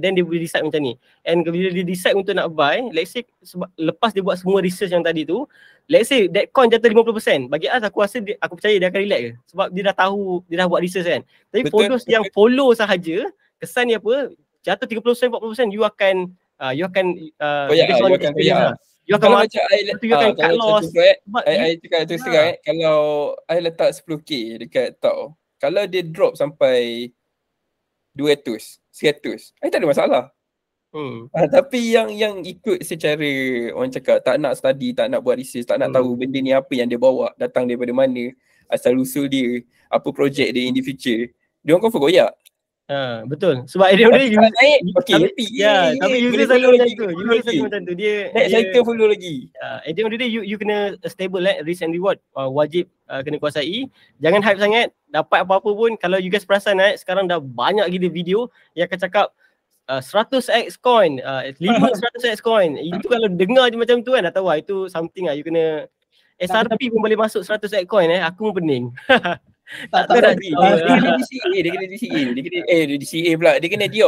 then dia boleh decide macam ni. And bila dia decide untuk nak buy, let's say lepas dia buat semua research yang tadi tu, let's say that coin jatuh 50%, bagi aku rasa aku percaya dia akan relax ke sebab dia dah tahu, dia dah buat research kan. Tapi for those yang follow sahaja, kesan dia apa, jatuh 30%, 40%, you akan you akan macam I cut loss. I cakap tu sekarang kalau I letak 10k dekat tau, kalau dia drop sampai 200, 100, I tak ada masalah. Tapi yang ikut secara orang cakap tak nak study, tak nak buat research, tak nak tahu benda ni apa yang dia bawa, datang daripada mana, asal usul dia, apa projek dia in the future, dia orang confirm goyak. Betul. Sebab dia tapi user selalu macam tu. Dia next cycle follow lagi. At the end of the day you kena stable risk and reward wajib kena kuasai. Jangan hype sangat, dapat apa-apa pun. Kalau you guys perasan sekarang dah banyak gila video yang akan cakap 100x coin, 500x coin. Itu kalau dengar je macam tu kan dah tahu itu something you kena SRP pun boleh masuk 100x coin aku pun pening. Tak dia kena DCA pula. Dia kena dia.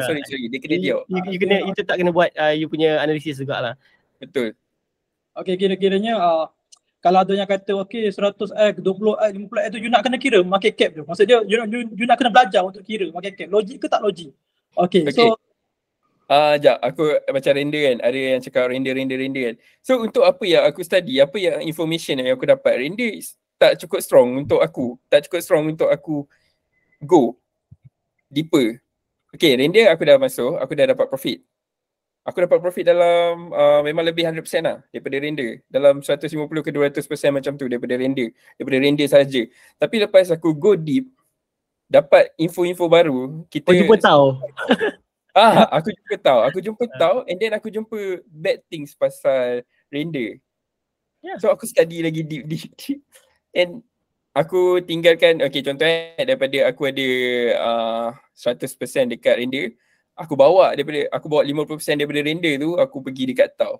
Sorry. Dia kena dia. You kena itu tak kena buat you punya analisis jugalah. Betul. Okay, kira-kiranya kalau ada yang kata 100x, 20x, 50x tu you nak kena kira market cap tu. Maksud dia you nak kena belajar untuk kira market cap. Logik ke tak logik? Okay. So sekejap, aku macam Render kan, ada yang cakap Render kan. So untuk apa yang aku study, apa yang information yang aku dapat, Render tak cukup strong untuk aku go deeper. Okay, Render aku dah masuk, aku dah dapat profit. Aku dapat profit dalam memang lebih 100% lah daripada Render. Dalam 150 ke 200% macam tu daripada Render sahaja. Tapi lepas aku go deep, dapat info-info baru, kita jumpa tahu. Aku jumpa tahu and then aku jumpa bad things pasal Render. So aku study lagi deep. And aku tinggalkan, contohnya daripada aku ada 100% dekat Render, aku bawa 50% daripada Render tu, aku pergi dekat Tau.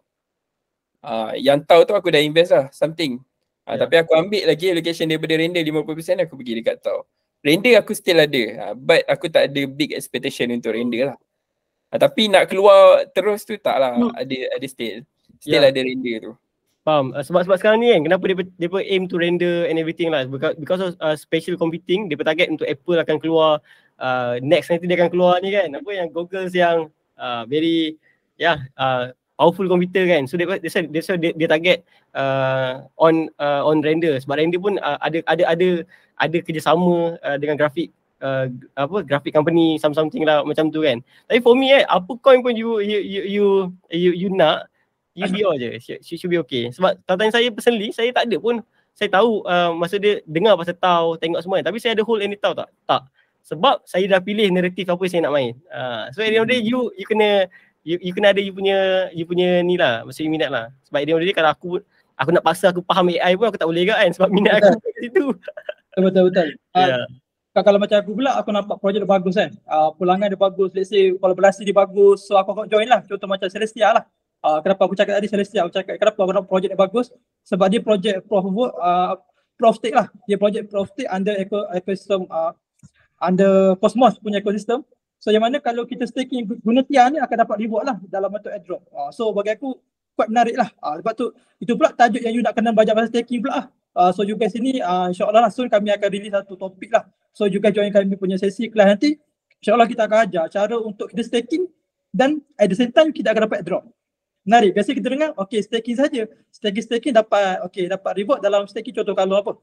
Yang Tau tu aku dah invest lah, something. Tapi aku ambil lagi allocation daripada Render 50%, aku pergi dekat Tau. Render aku still ada, but aku tak ada big expectation untuk Render lah. Tapi nak keluar terus tu tak lah, ada still ada Render tu. Faham. Sebab sekarang ni kan kenapa dia aim to render and everything lah, because of spatial computing. Dia target untuk Apple akan keluar next nanti dia akan keluar ni kan, apa yang goggles yang very powerful komputer kan. So that's why dia target on render. Sebab render pun ada kerjasama dengan grafik graphic company something lah macam tu kan. Tapi for me apa coin pun you nak, you biar je, should be okay. Sebab tanya saya personally, saya tak ada pun. Saya tahu masa dia dengar pasal tau, tengok semua, tapi saya ada hold any tau tak. Sebab saya dah pilih naratif apa yang saya nak main. So at the end of the day you kena ada you punya ni lah, maksud minat lah. Sebab at the end of the day kalau aku nak paksa aku faham AI pun aku tak boleh kan, sebab minat aku kat situ. Betul. Kalau macam aku pula, aku nampak projek dia bagus kan, pulangan dia bagus, let's say kolaborasi dia bagus, so aku join lah. Contoh macam Celestia lah. Kenapa aku cakap tadi Celestia, aku cakap kenapa aku nampak projek dia bagus, sebab dia projek Proof Stake lah. Dia projek Proof Stake under ecosystem, under Cosmos punya ekosistem. So yang mana kalau kita staking guna TIA ni akan dapat reward lah dalam bentuk airdrop. So bagi aku quite menarik lah. Sebab tu itu pula tajuk yang you nak kena belajar pasal staking pula lah. So you guys ini insyaAllah lah soon kami akan release satu topik lah. So you guys join kami punya sesi kelas nanti. InsyaAllah kita akan ajar cara untuk kita staking dan at the same time kita akan dapat airdrop. Menarik. Biasa kita dengar staking saja. Staking dapat reward dalam staking. Contoh kalau apa?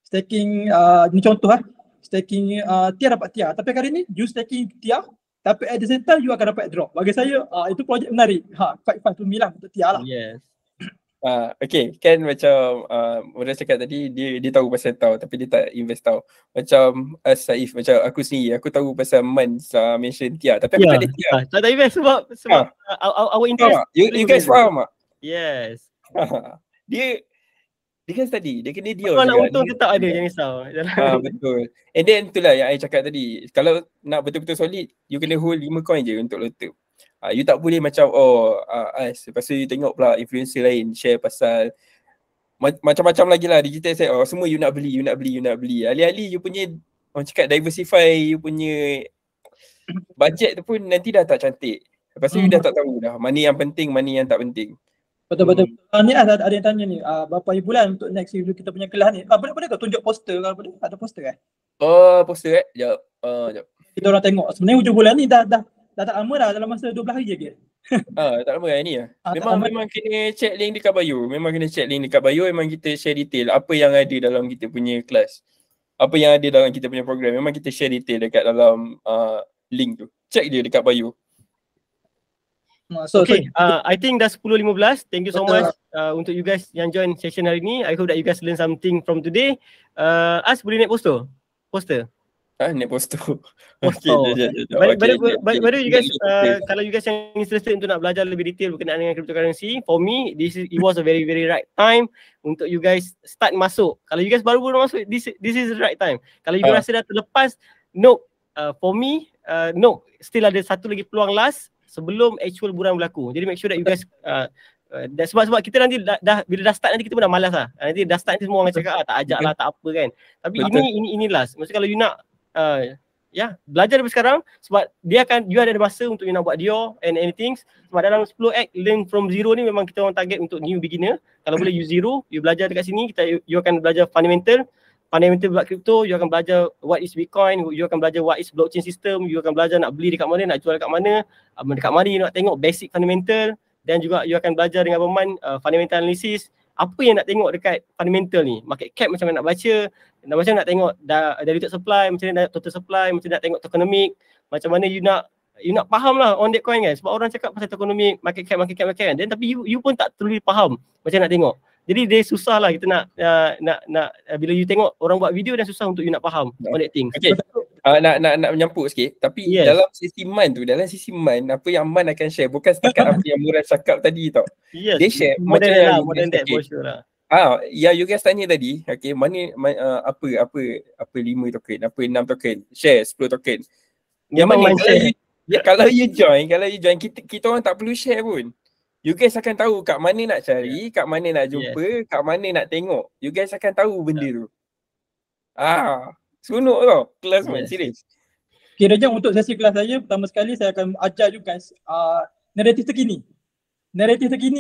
Staking ni contoh lah. Staking TIA dapat TIA. Tapi kali ni you staking TIA tapi at the same time you akan dapat airdrop. Bagi saya itu projek menarik. Quite fun to me lah untuk TIA lah. Yes. Okay, kan macam Muda cakap tadi dia tahu pasal tau tapi dia tak invest tau. Macam Saif, macam aku sendiri, aku tahu pasal Man mention TIA tapi aku tak ada TIA. Tak invest sebab our interest. You guys faham tak? Yes. Dia kan tadi, dia kena dia. Kalau nak untung tetap ada, jangan risau. Betul. And then itulah yang I cakap tadi. Kalau nak betul-betul solid, you kena hold 5 coin je untuk lotter. You tak boleh macam lepas tu you tengok pula influencer lain share pasal macam-macam lagi lah digital asset. Semua you nak beli. Alih-alih you punya orang cakap diversify you punya budget tu pun nanti dah tak cantik. Lepas tu you dah tak tahu dah mana yang penting, mana yang tak penting. Betul. Ni ada yang tanya ni, berapa bulan untuk next review kita punya kelas ni? Boleh kau tunjuk poster kalau boleh? Ada poster kan? Poster Sekejap. Kita orang tengok. Sebenarnya hujung bulan ni dah tak lama dah, dalam masa 12 hari je. Tak lama ni lah. Memang kena check link dekat bio. Memang kita share detail apa yang ada dalam kita punya kelas. Apa yang ada dalam kita punya program. Memang kita share detail dekat dalam link tu. Check je dekat bio. I think dah 10.15. Thank you so much untuk you guys yang join session hari ni. I hope that you guys learn something from today. Boleh naik poster? Naik poster. Okay. By you guys, kalau you guys yang interested untuk nak belajar lebih detail berkenaan dengan cryptocurrency, for me, it was a very right time untuk you guys start masuk. Kalau you guys baru masuk, this is the right time. Kalau you rasa dah terlepas, no. For me, no. Still ada satu lagi peluang last sebelum actual buran berlaku. Jadi make sure that you guys sebab kita nanti bila dah start nanti kita pun dah malas lah. Nanti dah start nanti semua orang cakap tak ajak lah, tak apa kan. Tapi ini last. Maksudnya kalau you nak belajar dari sekarang, sebab you ada masa untuk you nak buat Dior and anything. Sebab dalam 10X learn from zero ni memang kita orang target untuk new beginner. Kalau boleh you zero, you belajar dekat sini, you akan belajar fundamental buat crypto, you akan belajar what is Bitcoin, you akan belajar what is blockchain system, you akan belajar nak beli dekat mana, nak jual dekat mana, you nak tengok basic fundamental, dan juga you akan belajar dengan Berman fundamental analysis. Apa yang nak tengok dekat fundamental ni, market cap macam mana nak baca, macam nak tengok diluted supply, macam mana total supply, macam nak tengok tokenomic, macam mana you nak faham lah on that coin kan. Sebab orang cakap pasal tokenomic, market cap kan, dan tapi you pun tak terlalu faham macam nak tengok. Jadi dia susah lah kita nak bila you tengok orang buat video dan susah untuk you nak faham on that thing. Okay. Nak menyampuk sikit, tapi dalam sesi Man apa yang Man akan share bukan setakat apa yang Murad cakap tadi tau. Dia share macam yang that for sure lah. You guys tanya tadi, okay, mana apa 5 token, apa 6 token, share 10 token. Yang mana kalau you join kita orang tak perlu share pun. You guys akan tahu kat mana nak cari, kat mana nak jumpa, kat mana nak tengok. You guys akan tahu benda tu. Sunuk tau kelas Man, serius. Kiranya untuk sesi kelas saya, pertama sekali saya akan ajar you guys naratif terkini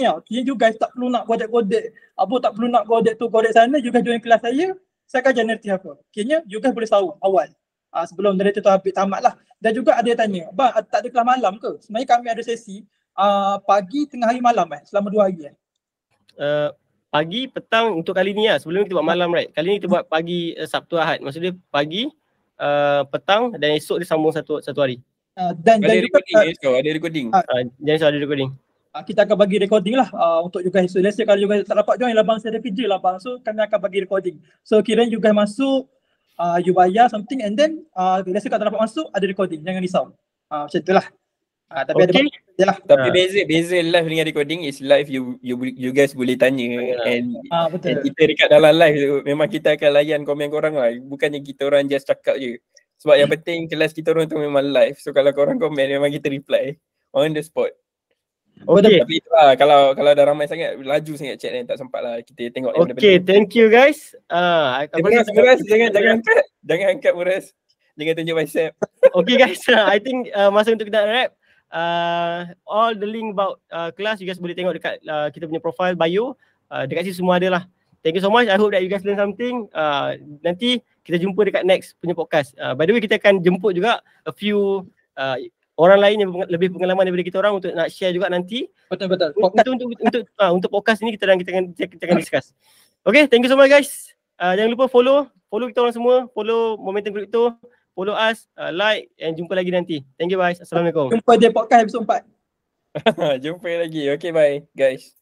tau. Kiranya you guys tak perlu nak kodek-kodek, tak perlu nak kodek tu, kodek sana. You guys join kelas saya akan ajar naratif apa. Kiranya you guys boleh tahu awal. sebelum narrator tu habis tamat lah. Dan juga ada yang tanya, bang tak ada kelas malam ke? Sebenarnya kami ada sesi pagi, tengah hari, malam selama 2 hari pagi, petang untuk kali ni lah. Sebelum ni kita buat malam, right? Kali ni kita buat pagi, Sabtu, Ahad. Maksudnya pagi, petang dan esok dia sambung satu hari. Dan ada juga recording, ada recording. Jangan risau, ada recording. Kita akan bagi recording lah untuk you guys. So let's say kalau you guys tak dapat join lah bang, saya ada kerja lah bang. So kami akan bagi recording. So kira you guys masuk, you bayar something and then let's say kalau tak dapat masuk, ada recording. Jangan risau. Macam tu lah. Tapi ada kerja lah. Tapi beza live dengan recording is live you guys boleh tanya and kita dekat dalam live tu memang kita akan layan komen korang lah. Bukannya kita orang just cakap je. Sebab yang penting kelas kita orang tu memang live. So kalau korang komen memang kita reply on the spot. Okay. Tapi itulah kalau dah ramai sangat, laju sangat chat ni, tak sempat lah kita tengok. Okay, thank you guys. Muras, jangan angkat Muras. Jangan tunjuk bicep. Okay guys, I think masa untuk kita wrap. All the link about kelas you guys boleh tengok dekat kita punya profile bio. Dekat sini semua ada lah. Thank you so much. I hope that you guys learn something. Nanti kita jumpa dekat next punya podcast. By the way, kita akan jemput juga a few orang lain yang lebih pengalaman daripada kita orang untuk nak share juga nanti. Betul. Untuk podcast ini kita akan discuss. Okay, thank you so much guys. Jangan lupa follow kita orang semua, follow Momentum Crypto, follow us, like and jumpa lagi nanti. Thank you guys. Assalamualaikum. Jumpa di podcast episode 4. Jumpa lagi. Okay, bye guys.